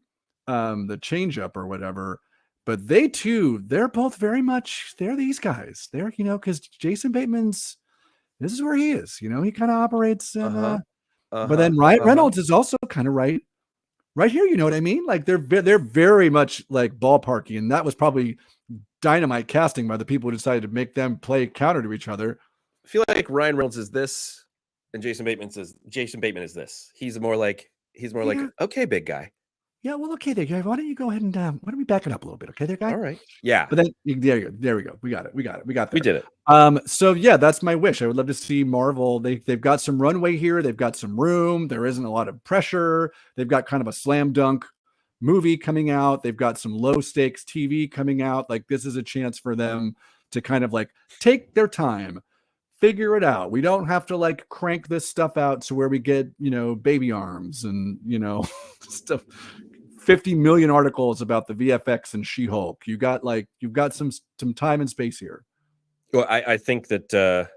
The Change Up or whatever. But they too, they're both very much, they're these guys. They're because Jason Bateman's, this is where he is. He kind of operates. But then Ryan Reynolds is also kind of right here. You know what I mean? Like they're very much like ballparky, and that was probably dynamite casting by the people who decided to make them play counter to each other. I feel like Ryan Reynolds is this, and Jason Bateman is this. He's more like okay, big guy. Yeah, well, okay, there. Why don't you go ahead and why don't we back it up a little bit, okay, there, guy? All right. Yeah. But then there we go. We got it. We got that. We did it. So yeah, that's my wish. I would love to see Marvel. They've got some runway here. They've got some room. There isn't a lot of pressure. They've got kind of a slam dunk movie coming out. They've got some low stakes TV coming out. Like this is a chance for them to kind of like take their time, figure it out. We don't have to like crank this stuff out to where we get, baby arms and, stuff. 50 million articles about the VFX and She-Hulk. You've got some time and space here. Well, I think that,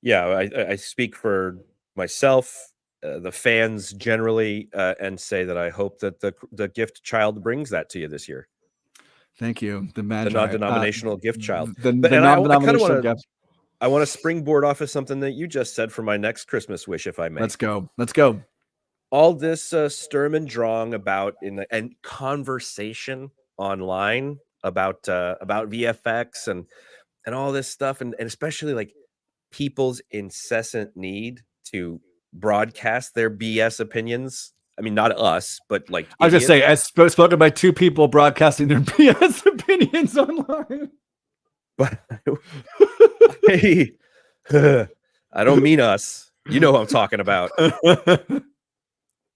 I speak for myself, the fans generally, and say that I hope that the gift child brings that to you this year. Thank you. The non-denominational gift child. I want to springboard off of something that you just said for my next Christmas wish, if I may. Let's go. All this Sturm and Drang about and conversation online about VFX and all this stuff, and especially like people's incessant need to broadcast their BS opinions. I mean, not us, but like I was just saying, as spoken by 2 people broadcasting their BS opinions online. But hey, I don't mean us. You know what I'm talking about.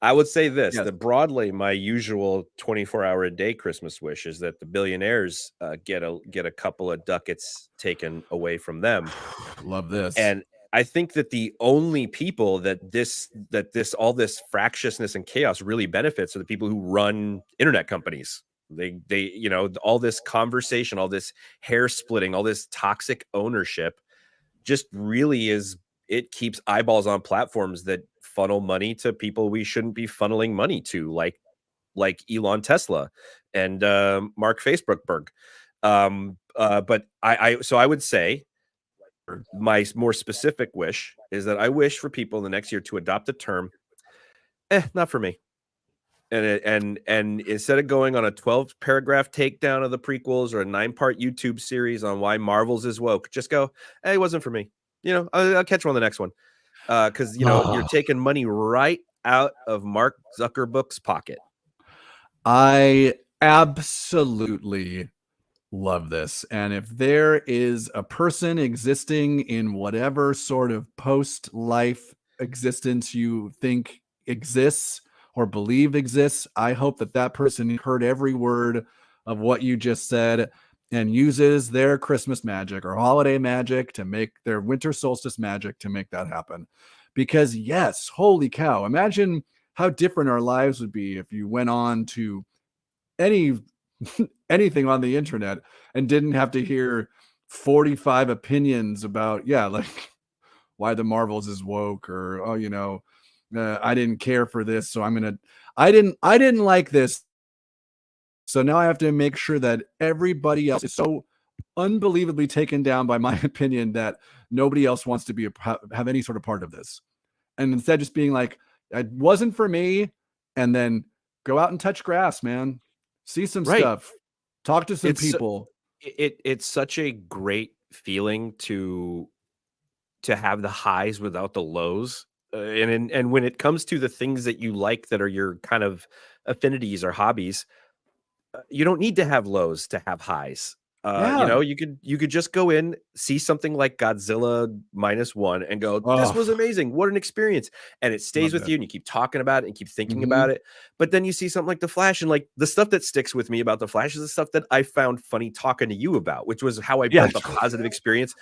I would say this, that broadly, my usual 24-hour-a-day Christmas wish is that the billionaires get a couple of ducats taken away from them. Love this. And I think that the only people that all this fractiousness and chaos really benefits are the people who run internet companies. They all this conversation, all this hair splitting, all this toxic ownership just really is, it keeps eyeballs on platforms that funnel money to people we shouldn't be funneling money to, like Elon Tesla and Mark Facebookberg. But I would say my more specific wish is that I wish for people in the next year to adopt the term, not for me. And instead of going on a 12-paragraph takedown of the prequels or a 9-part YouTube series on why Marvel's is woke, just go, hey, it wasn't for me. I'll catch you on the next one. Because you're taking money right out of Mark Zuckerberg's pocket. I absolutely love this. And if there is a person existing in whatever sort of post-life existence you think exists or believe exists, I hope that person heard every word of what you just said and uses their Christmas magic or holiday magic to make their winter solstice magic to make that happen. Because yes, holy cow, imagine how different our lives would be if you went on to anything on the internet and didn't have to hear 45 opinions about, like why the Marvels is woke, or, I didn't care for this, so I didn't like this, so now I have to make sure that everybody else is so unbelievably taken down by my opinion that nobody else wants to have any sort of part of this. And instead just being like, it wasn't for me, and then go out and touch grass, man. See some stuff. Talk to some people. It's such a great feeling to have the highs without the lows. And when it comes to the things that you like that are your kind of affinities or hobbies, you don't need to have lows to have highs. You could just go in, see something like Godzilla -1 and go, this was amazing. What an experience. And it stays with you, and you keep talking about it and keep thinking about it. But then you see something like The Flash, and like the stuff that sticks with me about The Flash is the stuff that I found funny talking to you about, which was how I built a positive experience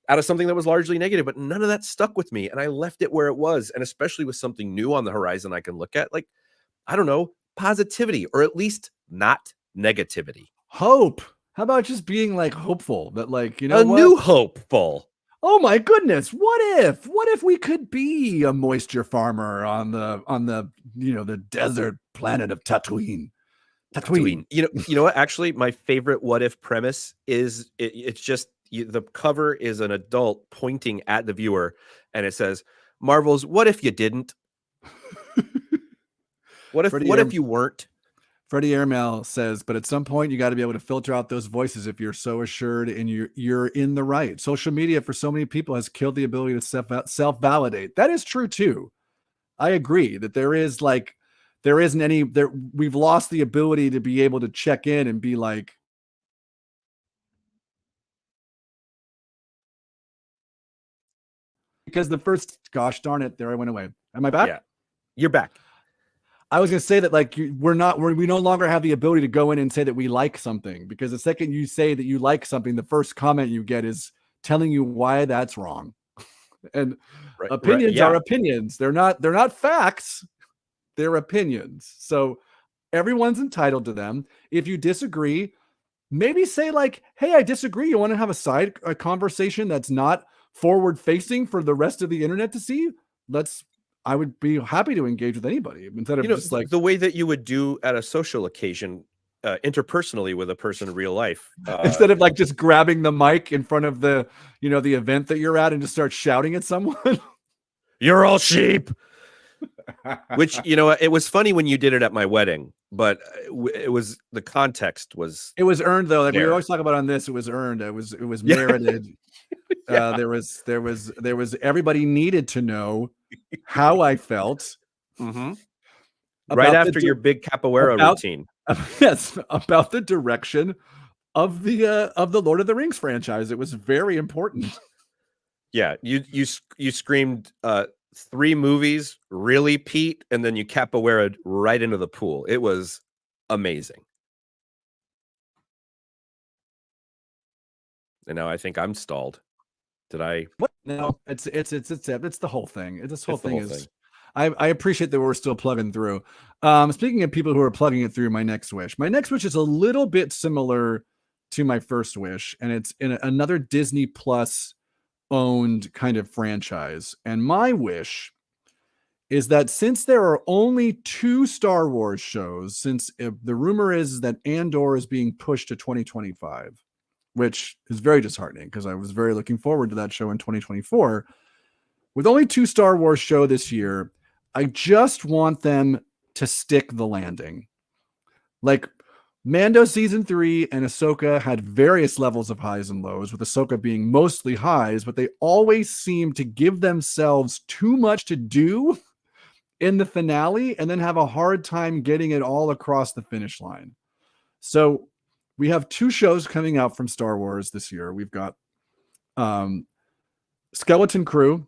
out of something that was largely negative. But none of that stuck with me, and I left it where it was. And especially with something new on the horizon I can look at, like, I don't know, positivity, or at least not negativity. Hope. How about just being like hopeful that, like, new hopeful. Oh my goodness. What if we could be a moisture farmer on the the desert planet of Tatooine? You know what? Actually, my favorite what if premise is it's just the cover is an adult pointing at the viewer, and it says, Marvel's, what if you didn't? What if you weren't? Freddie Airmail says, but at some point you got to be able to filter out those voices if you're so assured and you're in the right. Social media for so many people has killed the ability to self-validate. That is true too. I agree that we've lost the ability to be able to check in and be like, because gosh darn it, there I went away. Am I back? Yeah, you're back. I was going to say that, like, we no longer have the ability to go in and say that we like something, because the second you say that you like something, the first comment you get is telling you why that's wrong. And opinions are opinions. They're not facts. They're opinions. So everyone's entitled to them. If you disagree, maybe say like, hey, I disagree. You want to have a conversation that's not forward facing for the rest of the internet to see? I would be happy to engage with anybody instead of just like the way that you would do at a social occasion, interpersonally with a person in real life, instead of like just grabbing the mic in front of the event that you're at and just start shouting at someone. You're all sheep. Which, it was funny when you did it at my wedding, but the context was. It was earned though. Like we always talk about on this, it was earned. It was merited. There was everybody needed to know how I felt. Mm-hmm. Right after your big capoeira routine. Yes, about the direction of the Lord of the Rings franchise. It was very important. Yeah, you screamed 3 movies, really, Pete, and then you capoeira'd right into the pool. It was amazing. And now I think I'm stalled. Did I? What? No, it's the whole thing. This whole thing is. I appreciate that we're still plugging through. Speaking of people who are plugging it through, my next wish is a little bit similar to my first wish, and it's in another Disney Plus owned kind of franchise. And my wish is that since there are only 2 Star Wars shows, since the rumor is that Andor is being pushed to 2025, which is very disheartening because I was very looking forward to that show in 2024. With only 2 Star Wars show this year, I just want them to stick the landing. Like Mando season 3 and Ahsoka had various levels of highs and lows, with Ahsoka being mostly highs, but they always seem to give themselves too much to do in the finale and then have a hard time getting it all across the finish line. So we have 2 shows coming out from Star Wars this year. We've got Skeleton Crew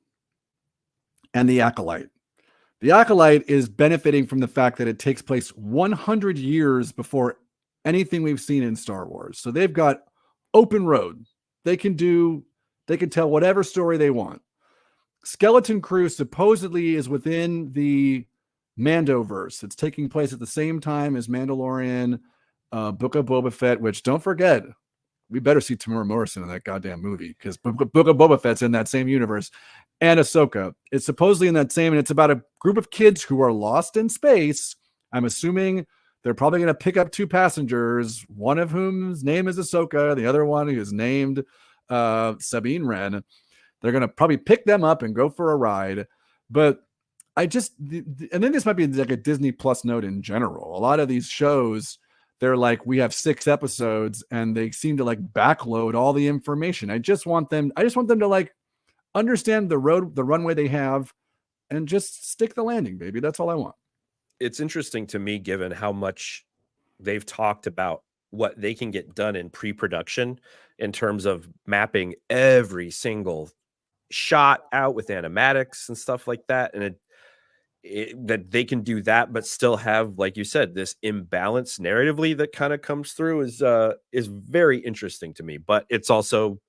and The Acolyte. The Acolyte is benefiting from the fact that it takes place 100 years before anything we've seen in Star Wars. So they've got open road. They can tell whatever story they want. Skeleton Crew supposedly is within the Mandoverse. It's taking place at the same time as Mandalorian, Book of Boba Fett, which, don't forget, we better see Tamora Morrison in that goddamn movie, because Book of Boba Fett's in that same universe. And Ahsoka. It's supposedly in that same, and it's about a group of kids who are lost in space. I'm assuming they're probably going to pick up 2 passengers, one of whom's name is Ahsoka, the other one who is named Sabine Wren. They're going to probably pick them up and go for a ride. But and then this might be like a Disney Plus note in general. A lot of these shows, they're like, we have 6 episodes, and they seem to like backload all the information. I just want them to like understand the runway they have, and just stick the landing, baby. That's all I want. It's interesting to me, given how much they've talked about what they can get done in pre-production in terms of mapping every single shot out with animatics and stuff like that. And that they can do that, but still have, like you said, this imbalance narratively that kind of comes through is very interesting to me. But it's also,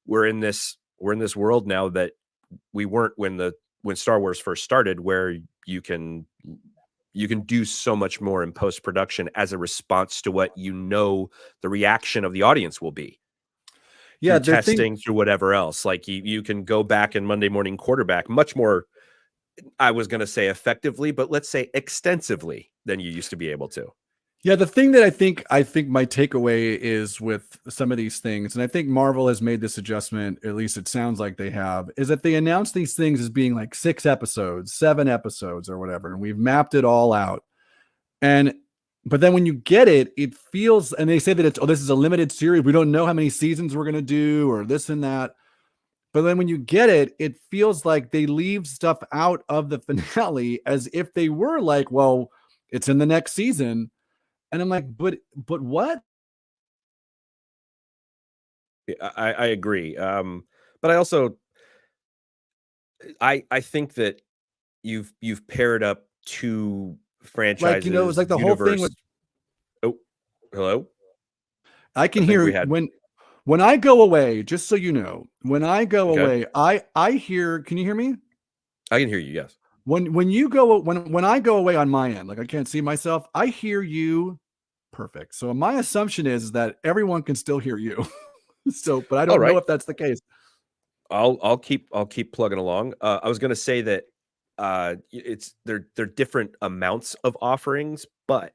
we're in this world now that we weren't when Star Wars first started, where you can do so much more in post-production as a response to what the reaction of the audience will be. Yeah, through testing, through whatever else. Like you can go back and Monday morning quarterback much more, I was going to say effectively, but let's say extensively than you used to be able to. Yeah, the thing that I think my takeaway is with some of these things, and I think Marvel has made this adjustment, at least it sounds like they have, is that they announce these things as being like 6 episodes, 7 episodes or whatever, and we've mapped it all out. But then when you get it, it feels, and they say that this is a limited series. We don't know how many seasons we're going to do or this and that. But then when you get it, it feels like they leave stuff out of the finale as if they were like, well, it's in the next season. And I'm like, but what? I agree. But I also, I think that you've paired up 2 franchises. Like, it was like the whole thing with. Oh, hello. I can hear when I go away. Just so you know, when I go away, I hear. Can you hear me? I can hear you. Yes. When you go, when I go away on my end, like I can't see myself, I hear you perfect. So my assumption is that everyone can still hear you. But I don't know if that's the case. I'll keep plugging along. I was going to say that they're different amounts of offerings, but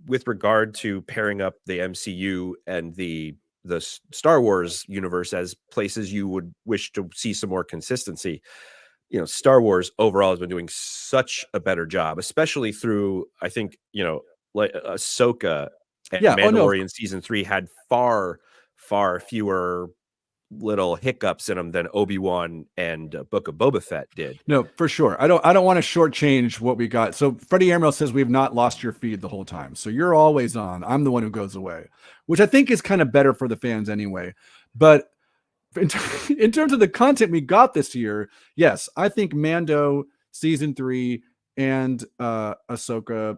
with regard to pairing up the MCU and the Star Wars universe as places you would wish to see some more consistency, Star Wars overall has been doing such a better job, especially through, I think, like Ahsoka and Mandalorian season 3 had far fewer little hiccups in them than Obi-Wan and Book of Boba Fett did. No, for sure. I don't want to shortchange what we got. So Freddie Emerald says we've not lost your feed the whole time. So you're always on. I'm the one who goes away, which I think is kind of better for the fans anyway. But in terms of the content we got this year, yes, I think Mando season 3 and Ahsoka,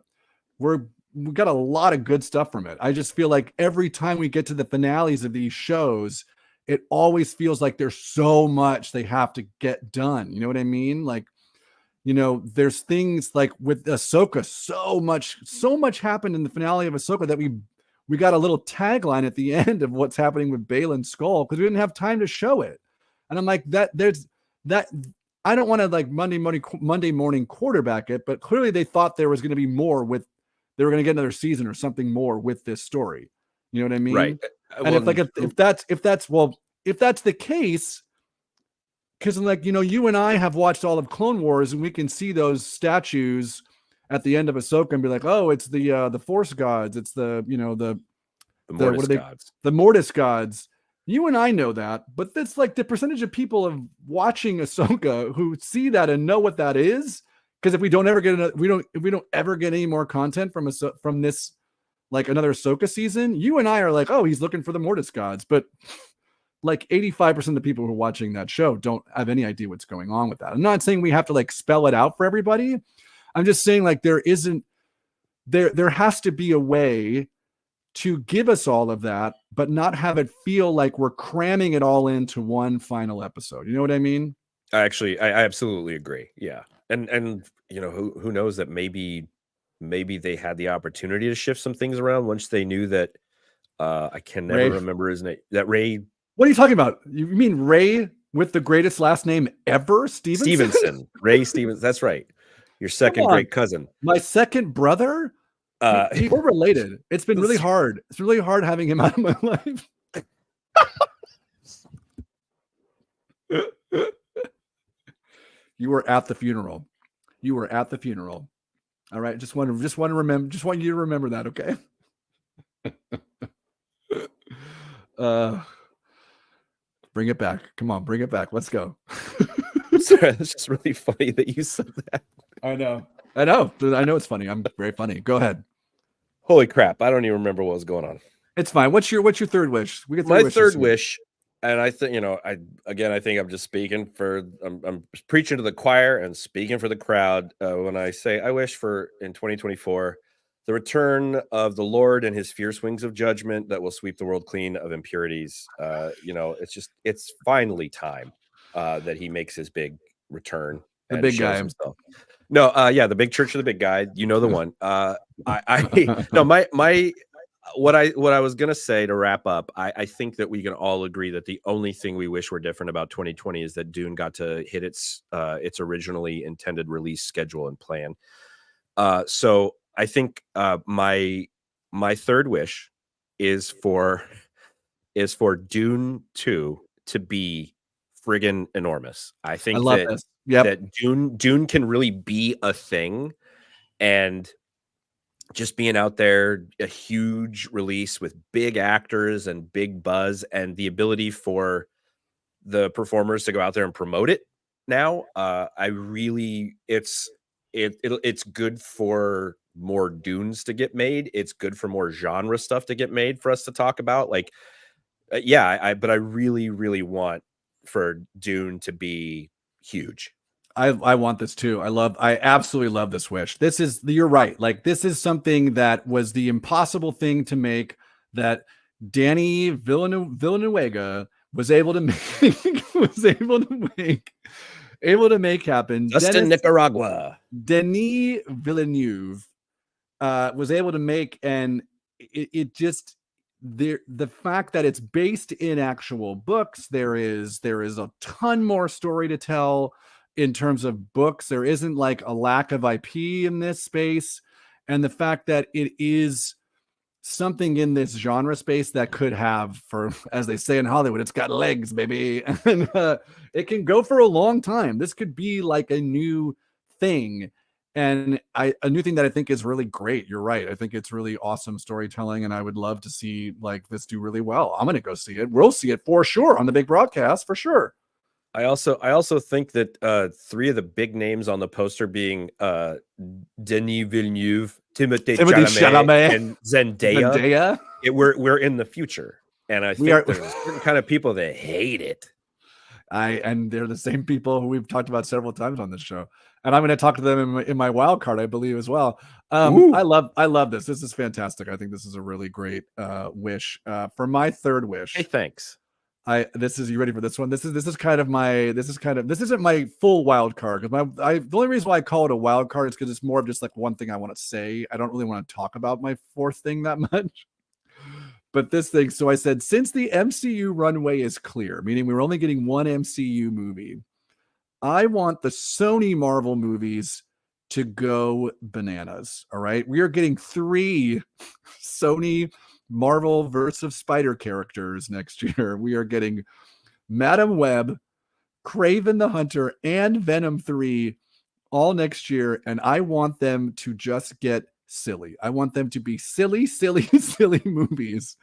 we got a lot of good stuff from it. I just feel like every time we get to the finales of these shows, it always feels like there's so much they have to get done. You know what I mean? Like, there's things like with Ahsoka, so much happened in the finale of Ahsoka that we got a little tagline at the end of what's happening with Balin's skull because we didn't have time to show it. And I'm like, there's that. I don't want to like Monday morning quarterback it, but clearly they thought there was going to be more they were going to get another season or something more with this story. You know what I mean? Right. And if that's the case, because like, you and I have watched all of Clone Wars and we can see those statues at the end of Ahsoka and be like, oh, it's the Force gods. It's the Mortis gods. The Mortis gods. You and I know that, but that's like the percentage of people of watching Ahsoka who see that and know what that is. Because if we don't ever get any more content from this, like another Ahsoka season, you and I are like, oh, he's looking for the Mortis gods. But like 85% of the people who are watching that show don't have any idea what's going on with that. I'm not saying we have to like spell it out for everybody. I'm just saying like there has to be a way to give us all of that, but not have it feel like we're cramming it all into one final episode. You know what I mean? I absolutely agree. Yeah. And you know, who knows that maybe they had the opportunity to shift some things around once they knew that I can never remember his name. That Ray. What are you talking about? You mean Ray with the greatest last name ever? Stevenson. Ray Stevens. That's right. Your second great cousin. My second brother? We're related. It's been really hard. It's really hard having him out of my life. You were at the funeral. You were at the funeral. All right. Just want you to remember that, okay? Bring it back. Come on, bring it back. Let's go. Sorry, it's just really funny that you said that. I know it's funny. I'm very funny. Go ahead. Holy crap. I don't even remember what was going on. It's fine. What's your third wish? We get my third wish. And I think, you know, I think I'm just speaking for, I'm preaching to the choir and speaking for the crowd when I say I wish for in 2024 the return of the Lord and his fierce wings of judgment that will sweep the world clean of impurities. You know, it's finally time that he makes his big return. The big guy himself. No, the big church of the big guy. You know the one. What I was gonna say to wrap up, I think that we can all agree that the only thing we wish were different about 2020 is that Dune got to hit its originally intended release schedule and plan. So I think my third wish is for Dune 2 to be friggin' enormous. I think that Dune can really be a thing, and just being out there, a huge release with big actors and big buzz, and the ability for the performers to go out there and promote it now. It's good for more Dunes to get made. It's good for more genre stuff to get made for us to talk about. Like, but I really, really want for Dune to be huge. I want this too. I absolutely love this wish. You're right. Like, this is something that was the impossible thing to make, that Danny Villanueva was able to make happen. Nicaragua. Denis Villeneuve was able to make, and it just, the fact that it's based in actual books, there is a ton more story to tell. In terms of books, there isn't like a lack of IP in this space, and the fact that it is something in this genre space that could have, for, as they say in Hollywood, it's got legs, baby, and it can go for a long time. This could be like a new thing, and a new thing that I think is really great. You're right. I think it's really awesome storytelling, and I would love to see like this do really well. I'm gonna go see it. We'll see it for sure on the big broadcast for sure. I also think that three of the big names on the poster, being Denis Villeneuve, Timothée Chalamet, and Zendaya. We're in the future, and I think there's certain kind of people that hate it. And they're the same people who we've talked about several times on this show, and I'm going to talk to them in my wild card, I believe, as well. I love this. This is fantastic. I think this is a really great wish. For my third wish. Hey, thanks. You ready for this one? This isn't my full wild card, because the only reason why I call it a wild card is because it's more of just like one thing I want to say. I don't really want to talk about my fourth thing that much. But this thing, so I said, since the MCU runway is clear, meaning we're only getting one MCU movie, I want the Sony Marvel movies to go bananas. All right, we are getting 3 Sony Marvel verse of Spider characters next year. We are getting Madam Web, Kraven the Hunter, and Venom 3 all next year, and I want them to just get silly. I want them to be silly movies,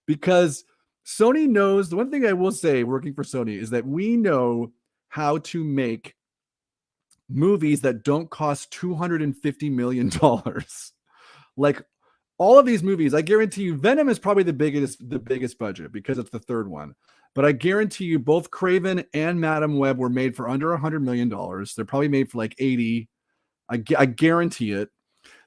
because Sony knows. The one thing I will say working for Sony is that we know how to make movies that don't cost $250 million. Like, all of these movies, I guarantee you, Venom is probably the biggest budget because it's the third one. But I guarantee you, both Kraven and Madam Web were made for under $100 million. They're probably made for like 80. I guarantee it.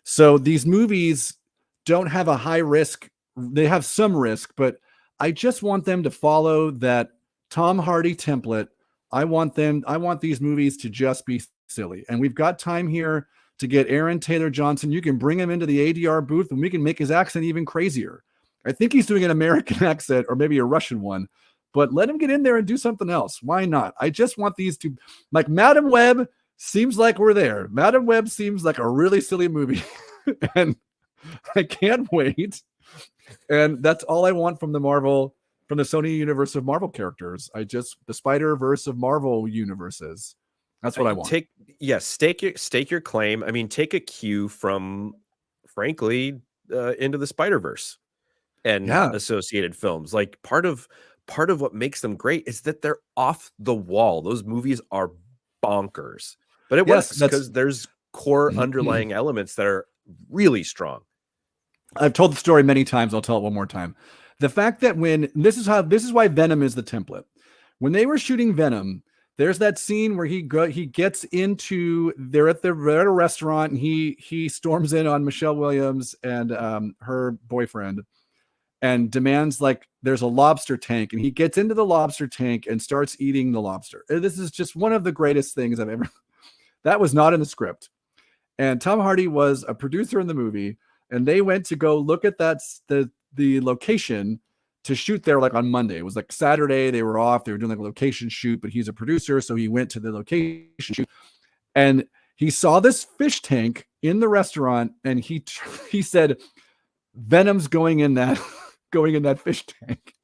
So these movies don't have a high risk they have some risk, but I just want them to follow that Tom Hardy template. I want these movies to just be silly. And we've got time here to get Aaron Taylor Johnson. You can bring him into the ADR booth and we can make his accent even crazier. I think he's doing an American accent or maybe a Russian one, but let him get in there and do something else. Why not? I just want these to, like, Madam Web seems like we're there. Madam Web seems like a really silly movie. And I can't wait. And that's all I want from the Sony universe of Marvel characters. The Spider-Verse of Marvel universes. That's what I want. Stake your claim. I mean, take a cue from, frankly, Into the Spider-Verse and associated films. Like part of what makes them great is that they're off the wall. Those movies are bonkers, but it works because there's core underlying elements that are really strong. I've told the story many times. I'll tell it one more time. The fact that this is why Venom is the template. When they were shooting Venom, there's that scene where they're at a restaurant and he storms in on Michelle Williams and her boyfriend and demands, like, there's a lobster tank, and he gets into the lobster tank and starts eating the lobster. This is just one of the greatest things I've ever. That was not in the script. And Tom Hardy was a producer in the movie, and they went to go look at the location to shoot there, like, on Monday. It was like Saturday. They were off. They were doing like a location shoot, but he's a producer. So he went to the location shoot and he saw this fish tank in the restaurant. And he said, Venom's going in that fish tank.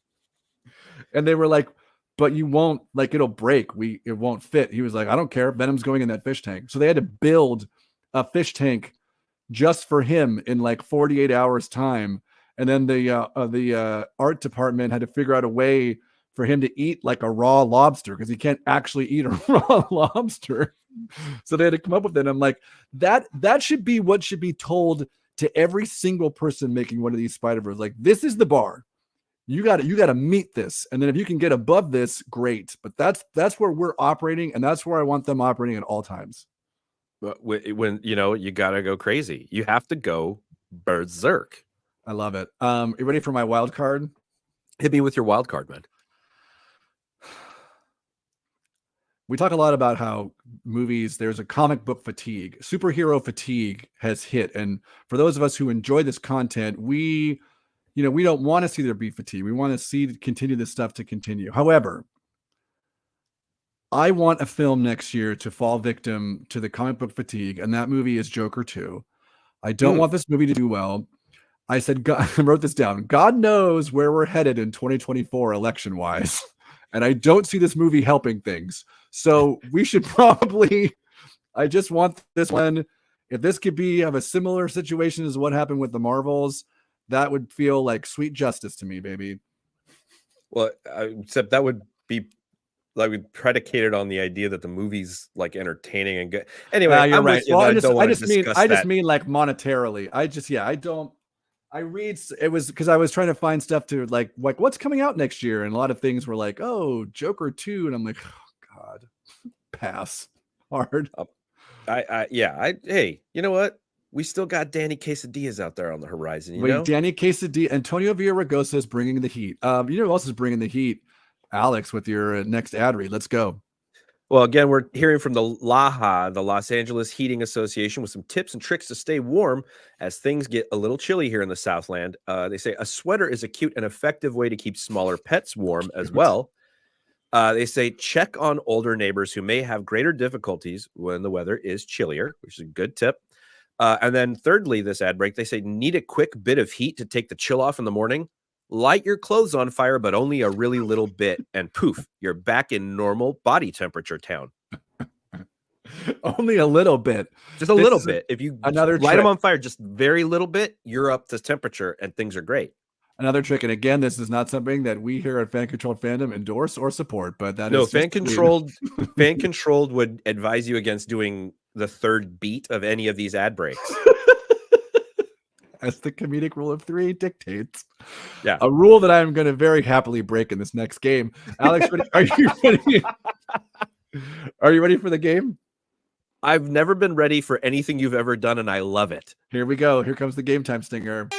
And they were like, but you won't, like, it'll break. It won't fit. He was like, I don't care. Venom's going in that fish tank. So they had to build a fish tank just for him in like 48 hours time. And then the art department had to figure out a way for him to eat like a raw lobster because he can't actually eat a raw lobster. So they had to come up with it. And I'm like, that should be what should be told to every single person making one of these Spider-Verse. Like, this is the bar. You got to meet this. And then if you can get above this, great. But that's where we're operating, and that's where I want them operating at all times. When you got to go crazy. You have to go berserk. I love it. You ready for my wild card? Hit me with your wild card, man. We talk a lot about how movies, there's a comic book fatigue. Superhero fatigue has hit. And for those of us who enjoy this content, we don't want to see there be fatigue. We want to continue this stuff to continue. However, I want a film next year to fall victim to the comic book fatigue, and that movie is Joker 2. I don't want this movie to do well. I said, God, I wrote this down. God knows where we're headed in 2024 election-wise, and I don't see this movie helping things. So we should probably, I just want this one. If this could have a similar situation as what happened with the Marvels, that would feel like sweet justice to me, baby. Well, except that would be like we predicated on the idea that the movie's like entertaining and good. Anyway, you're right. Well, I just mean like monetarily. I read it was because I was trying to find stuff to like what's coming out next year, and a lot of things were like, oh, Joker 2, and I'm like, oh God, pass hard. Hey, you know what? We still got Danny Quesadillas out there on the horizon. Danny Quesadilla, Antonio Villaraigosa is bringing the heat. You know who else is bringing the heat? Alex, with your next ad read. Let's go. Well, again, we're hearing from the LAHA, the Los Angeles Heating Association, with some tips and tricks to stay warm as things get a little chilly here in the Southland. They say a sweater is a cute and effective way to keep smaller pets warm as well. They say check on older neighbors who may have greater difficulties when the weather is chillier, which is a good tip. And then thirdly, this ad break, they say need a quick bit of heat to take the chill off in the morning. Light your clothes on fire, but only a really little bit, and poof, you're back in normal body temperature town. Only a little bit. Just a little bit. If you light them on fire just very little bit, you're up to temperature and things are great. Another trick, and again, this is not something that we here at Fan Controlled Fandom endorse or support, but that is Fan Controlled would advise you against doing the third beat of any of these ad breaks. As the comedic rule of 3 dictates. Yeah. A rule that I'm going to very happily break in this next game. Alex, are you ready? Are you ready for the game? I've never been ready for anything you've ever done, and I love it. Here we go. Here comes the game time stinger.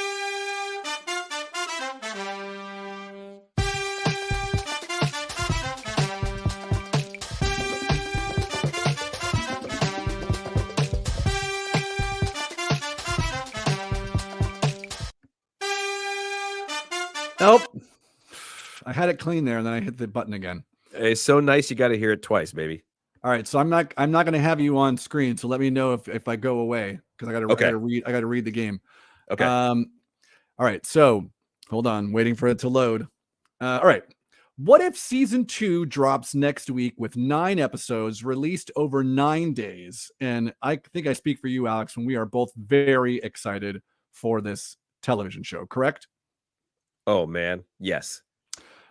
Oh, I had it clean there, and then I hit the button again. It's so nice. You got to hear it twice, baby. All right, so I'm not going to have you on screen. So let me know if I go away because I got to read the game. Okay. All right. So hold on, waiting for it to load. All right. What if season 2 drops next week with 9 episodes released over 9 days? And I think I speak for you, Alex, when we are both very excited for this television show, correct? Oh, man. Yes.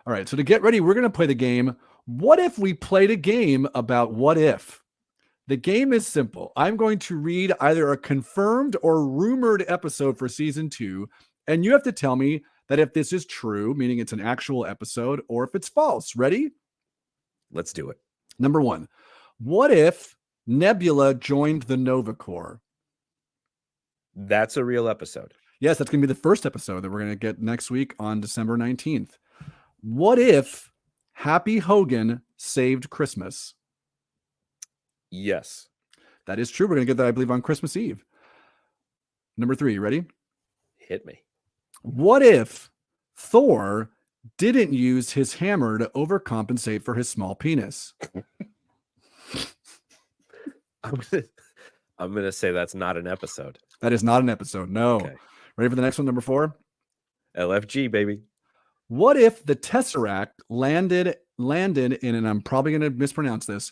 All right. So to get ready, we're going to play the game. What if we played a game about what if? The game is simple. I'm going to read either a confirmed or rumored episode for season 2, and you have to tell me that if this is true, meaning it's an actual episode, or if it's false. Ready? Let's do it. Number 1. What if Nebula joined the Nova Corps? That's a real episode. Yes, that's going to be the first episode that we're going to get next week on December 19th. What if Happy Hogan saved Christmas? Yes. That is true. We're going to get that, I believe, on Christmas Eve. Number 3, ready? Hit me. What if Thor didn't use his hammer to overcompensate for his small penis? I'm gonna say that's not an episode. That is not an episode. No. Okay. Ready for the next one? Number 4. LFG, baby. What if the Tesseract landed in, and I'm probably going to mispronounce this,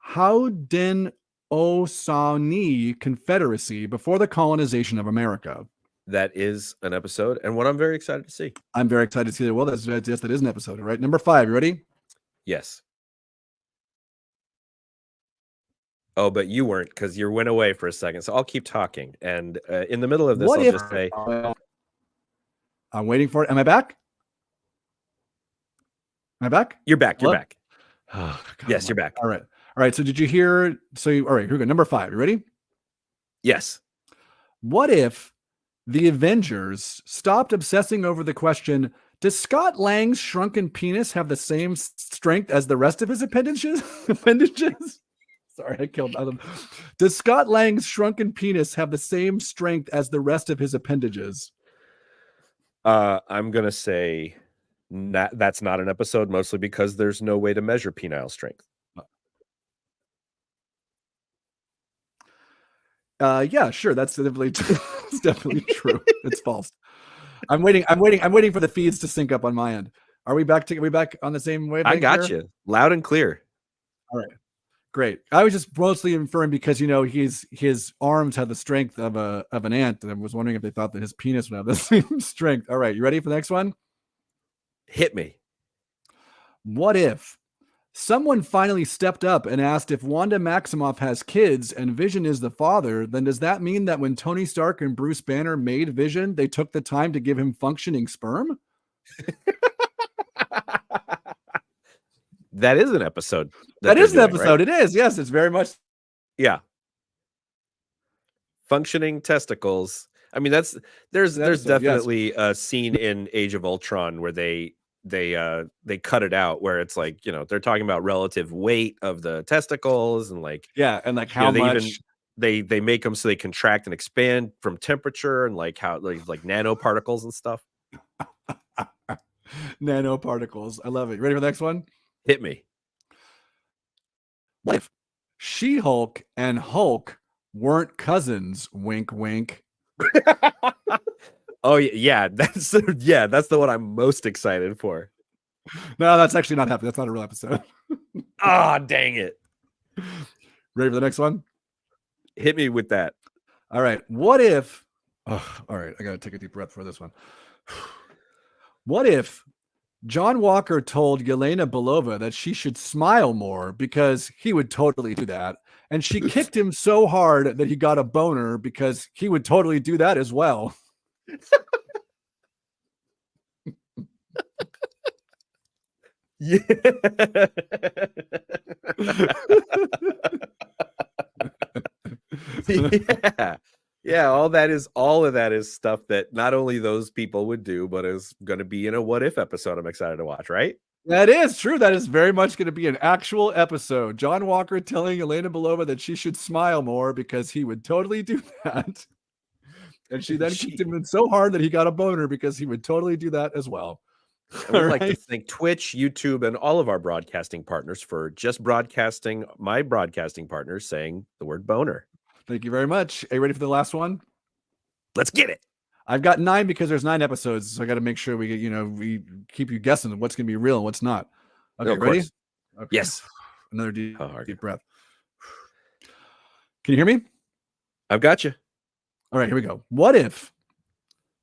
Haudenosaunee Confederacy before the colonization of America? That is an episode, and what I'm very excited to see. I'm very excited to see that. Well, yes, that is an episode, right? Number 5, you ready? Yes. Oh, but you weren't, because you went away for a second, so I'll keep talking. And in the middle of this, I'll just say... I'm waiting for it. Am I back? Am I back? You're back. Hello? You're back. Oh, yes, you're back. All right. All right. So did you hear? All right, here we go. Number 5. You ready? Yes. What if the Avengers stopped obsessing over the question, does Scott Lang's shrunken penis have the same strength as the rest of his appendages? Sorry, I killed them. Does Scott Lang's shrunken penis have the same strength as the rest of his appendages? I'm going to say that's not an episode, mostly because there's no way to measure penile strength. Yeah, sure. That's definitely it's definitely true. It's false. I'm waiting for the feeds to sync up on my end. Are we back on the same wave? I got you loud and clear. All right. Great. I was just mostly inferring because his arms had the strength of an ant, and I was wondering if they thought that his penis would have the same strength. All right, you ready for the next one? Hit me. What if someone finally stepped up and asked if Wanda Maximoff has kids and Vision is the father? Then does that mean that when Tony Stark and Bruce Banner made Vision, they took the time to give him functioning sperm? That is an episode. That is an episode. Right? It is. Yes, it's very much. Yeah. Functioning testicles. I mean, there's definitely a scene in Age of Ultron where they cut it out where it's like, they're talking about relative weight of the testicles and like, yeah. And like how much they make them so they contract and expand from temperature and like how like nanoparticles and stuff. Nanoparticles. I love it. Ready for the next one? Hit me. What if She-Hulk and Hulk weren't cousins? Wink, wink. Oh yeah, that's the one I'm most excited for. No, that's actually not happening. That's not a real episode. Ah, dang it. Ready for the next one? Hit me with that. All right. What if? Oh, all right. I gotta take a deep breath for this one. What if John Walker told Yelena Belova that she should smile more because he would totally do that, and she kicked him so hard that he got a boner because he would totally do that as well? Yeah. Yeah, all of that is stuff that not only those people would do, but is going to be in a what if episode I'm excited to watch, right? That is true. That is very much going to be an actual episode. John Walker telling Yelena Belova that she should smile more because he would totally do that. And she then kicked him in so hard that he got a boner because he would totally do that as well. I would like to thank Twitch, YouTube, and all of our broadcasting partners for just broadcasting, my broadcasting partners saying the word boner. Thank you very much. Are you ready for the last one? Let's get it. I've got 9 because there's 9 episodes, so I got to make sure we get, we keep you guessing what's going to be real and what's not. Okay, ready? Okay. Yes. Another deep breath. Can you hear me? I've got you. All right, here we go. What if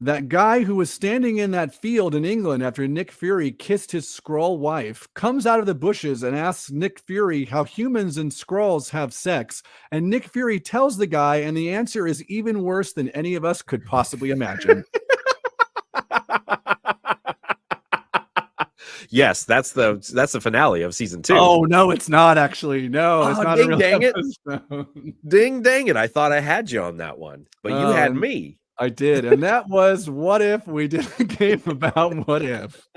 that guy who was standing in that field in England after Nick Fury kissed his Skrull wife comes out of the bushes and asks Nick Fury how humans and Skrulls have sex, and Nick Fury tells the guy, and the answer is even worse than any of us could possibly imagine. Yes, that's the finale of season 2. Oh no, it's not actually. No, it's not. Ding dang it! Ding dang it! I thought I had you on that one, but you had me. I did, and that was What If. We did a game about what if.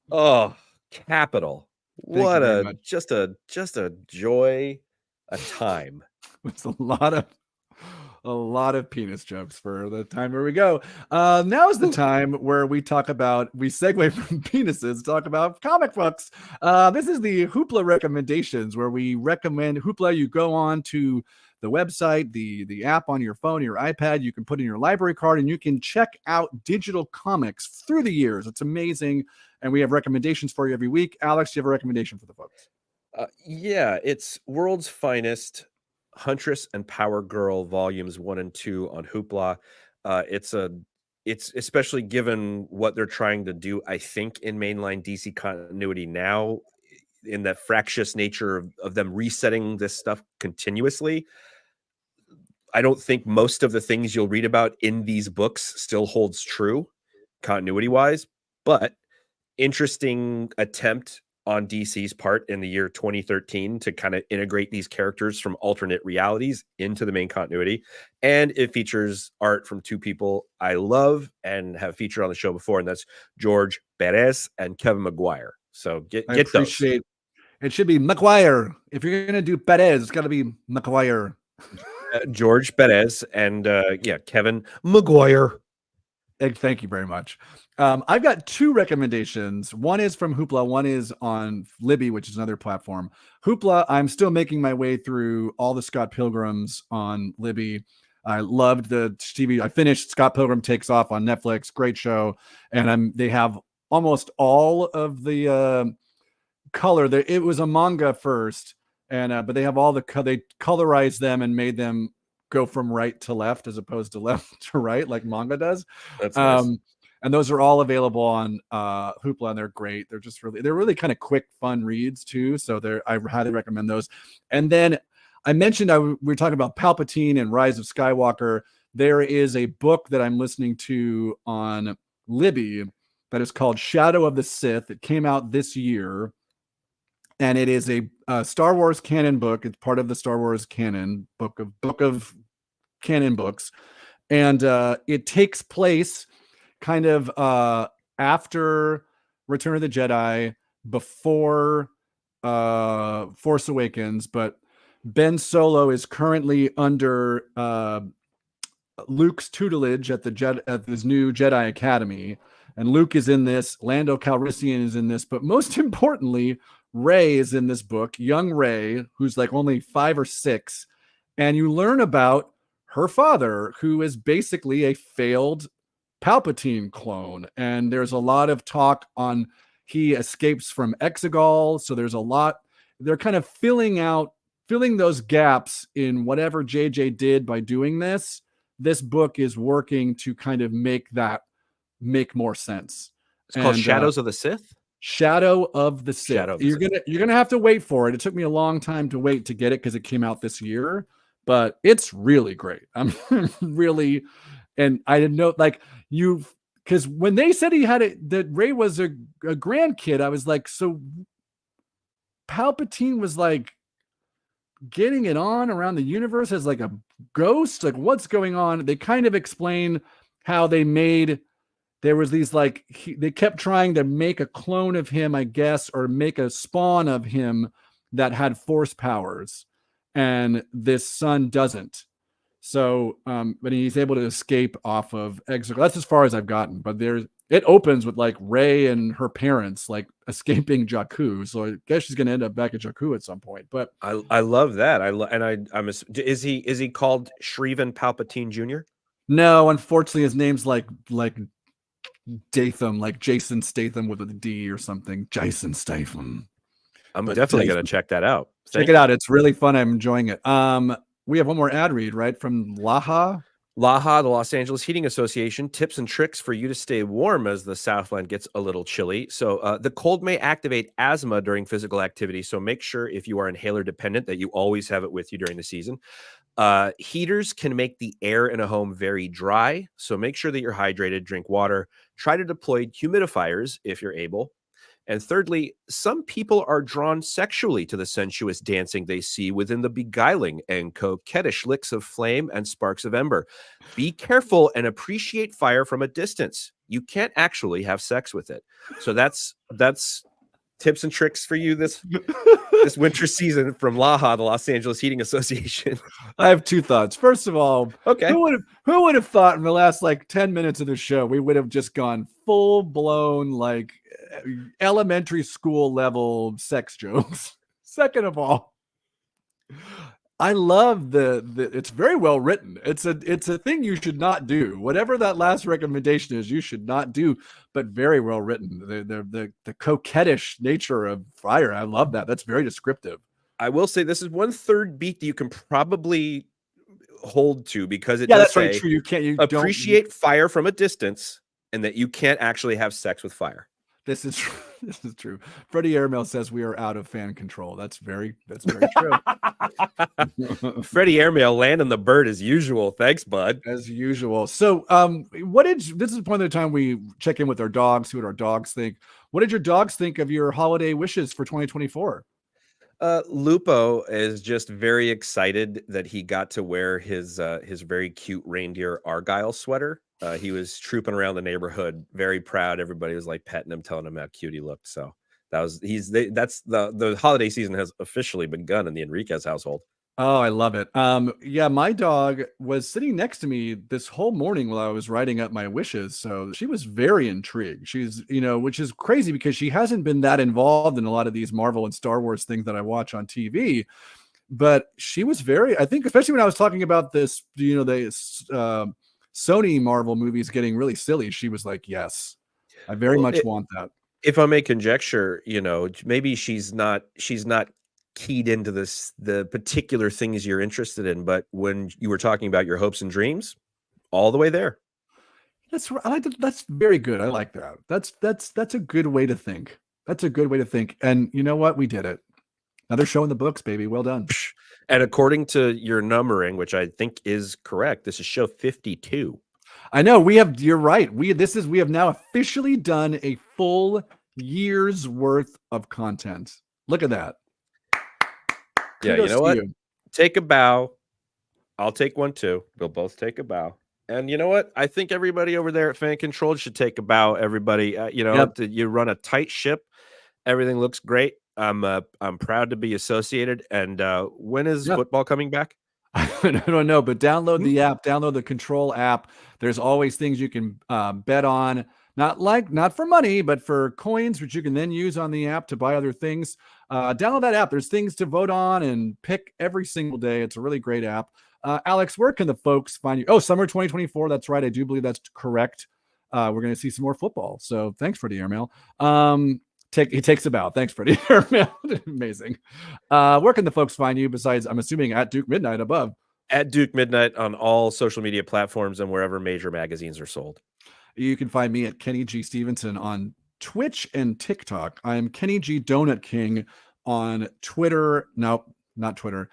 Oh, capital! What just a joy, a time. It's a lot of penis jokes for the time where we go. Now is the time where we segue from penises, talk about comic books. This is the Hoopla recommendations, where we recommend Hoopla. You go on to the website, the app on your phone, your iPad, you can put in your library card and you can check out digital comics through the years. It's amazing. And we have recommendations for you every week. Alex, do you have a recommendation for the folks? Yeah, it's World's Finest, Huntress and Power Girl volumes 1 and 2 on Hoopla. It's especially given what they're trying to do, I think, in mainline DC continuity now, in the fractious nature of them resetting this stuff continuously. I don't think most of the things you'll read about in these books still holds true continuity wise, but interesting attempt on DC's part in the year 2013 to kind of integrate these characters from alternate realities into the main continuity. And it features art from 2 people I love and have featured on the show before, and that's George Perez and Kevin Maguire. So get those. It should be Maguire. If you're going to do Perez, it's got to be Maguire. George Perez and Kevin Maguire. Thank you very much. I've got 2 recommendations. One is from Hoopla. One is on Libby, which is another platform. Hoopla, I'm still making my way through all the Scott Pilgrims on Libby. I loved the TV. I finished Scott Pilgrim Takes Off on Netflix. Great show. And they have almost all of the color. It was a manga first, and but they have all they colorized them and made them go from right to left as opposed to left to right like manga does. That's nice. And those are all available on Hoopla, and they're great. They're really kind of quick, fun reads too. So I highly recommend those. And then I mentioned we were talking about Palpatine and Rise of Skywalker. There is a book that I'm listening to on Libby that is called Shadow of the Sith. It came out this year. And it is a Star Wars canon book. It's part of the Star Wars canon book of canon books. And it takes place kind of after Return of the Jedi, before Force Awakens. But Ben Solo is currently under Luke's tutelage at this new Jedi Academy. And Luke is in this. Lando Calrissian is in this. But most importantly, Rey is in this book, young Rey, who's like only 5 or 6, and you learn about her father, who is basically a failed Palpatine clone. And there's a lot of talk on he escapes from Exegol, so there's a lot. They're kind of filling those gaps in whatever JJ did by doing this. This book is working to kind of make more sense. It's called Shadows of the Sith. Shadow of the Sith. You're gonna have to wait for it. It took me a long time to wait to get it because it came out this year, but it's really great. I'm really, and I didn't know because when they said that Rey was a grandkid, I was like, so Palpatine was like getting it on around the universe as like a ghost. Like, what's going on? They kind of explain how there was these they kept trying to make a clone of him, I guess, or make a spawn of him that had force powers, and this son doesn't. So, but he's able to escape off of Exegol. That's as far as I've gotten. But it opens with like Rey and her parents like escaping Jakku. So I guess she's going to end up back at Jakku at some point. But I love that. Is he called Shriven Palpatine Jr.? no, unfortunately, his name's like Datham, like Jason Statham with a D or something. Jason Statham. I'm definitely going to check that out. Check it out. It's really fun. I'm enjoying it. We have one more ad read, right? From Laha. Laha, the Los Angeles Heating Association, tips and tricks for you to stay warm as the Southland gets a little chilly. So the cold may activate asthma during physical activity. So make sure if you are inhaler dependent that you always have it with you during the season. Heaters can make the air in a home very dry. So make sure that you're hydrated, drink water, try to deploy humidifiers if you're able. And thirdly, some people are drawn sexually to the sensuous dancing they see within the beguiling and coquettish licks of flame and sparks of ember. Be careful and appreciate fire from a distance. You can't actually have sex with it. So that's tips and tricks for you this winter season from Laha, the Los Angeles Heating Association. I have two thoughts. First of all, okay, who would have thought in the last like 10 minutes of the show we would have just gone full blown like elementary school level sex jokes? Second of all, I love the it's very well written. It's a thing you should not do. Whatever that last recommendation is, you should not do, but very well written. The coquettish nature of fire. I love that. That's very descriptive. I will say this is 1/3 beat that you can probably hold to because it does say true. You appreciate fire from a distance and that you can't actually have sex with fire. This is true. Freddie Airmail says we are out of fan control. That's very true. Freddie Airmail landing the bird as usual. Thanks, bud. As usual. So, this is the point of the time we check in with our dogs, see what our dogs think. What did your dogs think of your holiday wishes for 2024? Lupo is just very excited that he got to wear his very cute reindeer Argyle sweater. He was trooping around the neighborhood, very proud. Everybody was like petting him, telling him how cute he looked. So that's the holiday season has officially begun in the Enriquez household. Oh, I love it. Yeah, my dog was sitting next to me this whole morning while I was writing up my wishes. So she was very intrigued. She's, which is crazy because she hasn't been that involved in a lot of these Marvel and Star Wars things that I watch on TV. But she was I think, especially when I was talking about this, the Sony Marvel movies getting really silly, she was like, yes, I very much want that. If I may conjecture, maybe she's not keyed into the particular things you're interested in, but when you were talking about your hopes and dreams, all the way there. That's very good. I like that. That's a good way to think. That's a good way to think. And you know what? We did it. Another show in the books, baby. Well done. And according to your numbering, which I think is correct, this is show 52. I know you're right. We have now officially done a full year's worth of content. Look at that. Yeah, you know what? Take a bow. I'll take one too. We'll both take a bow. And you know what? I think everybody over there at Fan Controlled should take a bow. Everybody, you run a tight ship. Everything looks great. I'm proud to be associated. And when is football coming back? I don't know, but download the app. Download the Control app. There's always things you can bet on. Not for money, but for coins, which you can then use on the app to buy other things. Download that app. There's things to vote on and pick every single day. It's a really great app. Alex, where can the folks find you? Oh, summer 2024. That's right. I do believe that's correct. We're going to see some more football. So thanks, Freddie Airmail. He takes a bow. Thanks, Freddie Airmail. Amazing. Where can the folks find you besides, I'm assuming, at Duke Midnight above? At Duke Midnight on all social media platforms and wherever major magazines are sold. You can find me at Kenny G. Stevenson on Twitch and TikTok. I'm Kenny G. Donut King on Twitter. No, not Twitter.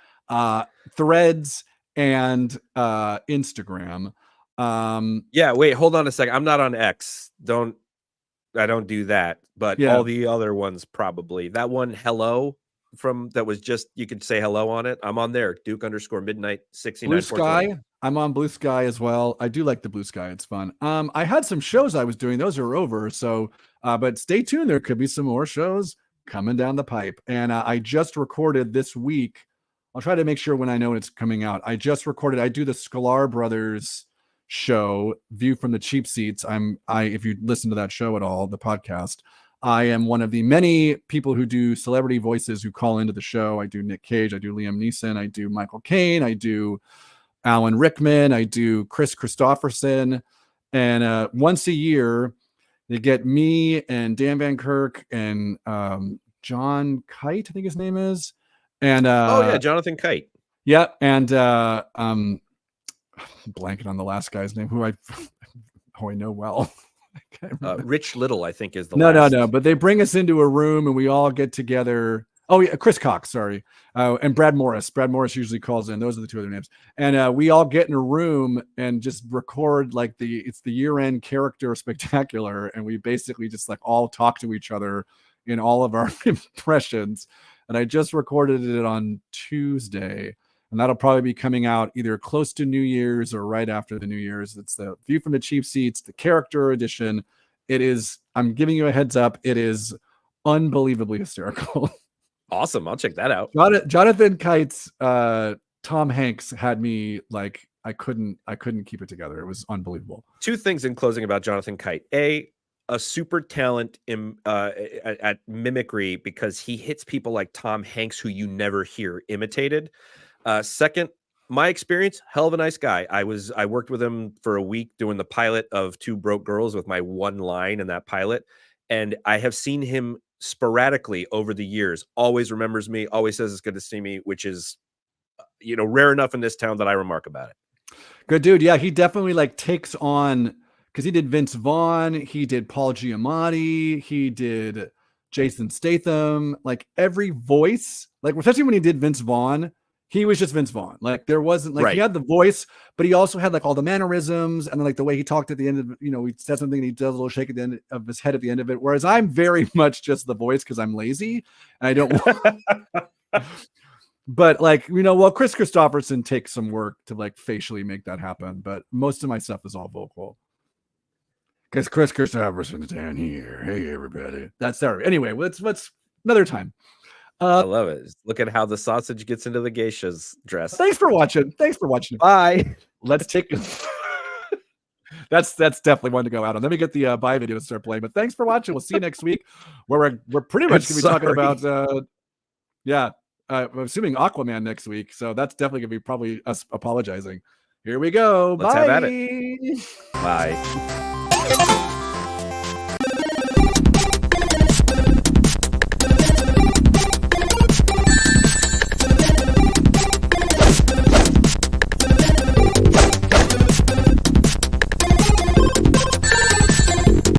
Threads and Instagram. Yeah, wait, hold on a second. I'm not on X. I don't do that. But all the other ones probably. That one, hello, that was just, you could say hello on it. I'm on there. Duke_midnight 69. Blue Sky. I'm on Blue Sky as well. I do like the Blue Sky. It's fun. I had some shows I was doing. Those are over. So, but stay tuned. There could be some more shows coming down the pipe. And I just recorded this week I'll try to make sure when I know it's coming out. I just recorded. I do the Sklar Brothers show, View from the Cheap Seats. If you listen to that show at all, the podcast, I am one of the many people who do celebrity voices who call into the show. I do Nick Cage, I do Liam Neeson, I do Michael Caine, I do Alan Rickman, I do Chris Christopherson, and once a year they get me and Dan Van Kirk and John Kite, I think his name is, and Jonathan Kite. Yeah, and I'm blanking on the last guy's name, who I know well. Rich Little, I think, is the last. No. But they bring us into a room and we all get together. Oh yeah, Chris Cox, sorry, and Brad Morris. Brad Morris usually calls in. Those are the two other names. And we all get in a room and just record it's the year-end character spectacular, and we basically just like all talk to each other in all of our impressions. And I just recorded it on Tuesday, and that'll probably be coming out either close to New Year's or right after the New Year's. It's the View from the Cheap Seats, the character edition. It is, I'm giving you a heads up, it is unbelievably hysterical. Awesome. I'll check that out. Jonathan Kite's Tom Hanks had me like, I couldn't keep it together. It was unbelievable. Two things in closing about Jonathan Kite. A super talent at mimicry, because he hits people like Tom Hanks, who you never hear imitated. Second, my experience, hell of a nice guy. I worked with him for a week doing the pilot of Two Broke Girls with my one line in that pilot. And I have seen him sporadically over the years, always remembers me, always says it's good to see me, which is, rare enough in this town that I remark about it. Good dude. Yeah. He definitely like takes on, because he did Vince Vaughn, he did Paul Giamatti, he did Jason Statham, like every voice, like especially when he did Vince Vaughn, he was just Vince Vaughn. Like there wasn't like, He had the voice, but he also had like all the mannerisms and then like the way he talked at the end of, he said something and he does a little shake at the end of his head at the end of it. Whereas I'm very much just the voice because I'm lazy and I don't but like, Chris Christopherson takes some work to like facially make that happen. But most of my stuff is all vocal. Because Chris Christopherson's down here. Hey, everybody. That's there. Anyway, let's another time. I love it. Look at how the sausage gets into the geisha's dress. Thanks for watching. Bye. Let's take that's definitely one to go out on. Let me get the bye video and start playing. But thanks for watching. We'll see you next week, where we're pretty much going to be talking about I'm assuming Aquaman next week. So that's definitely going to be probably us apologizing. Here we go. Let's Bye. have at it. Bye.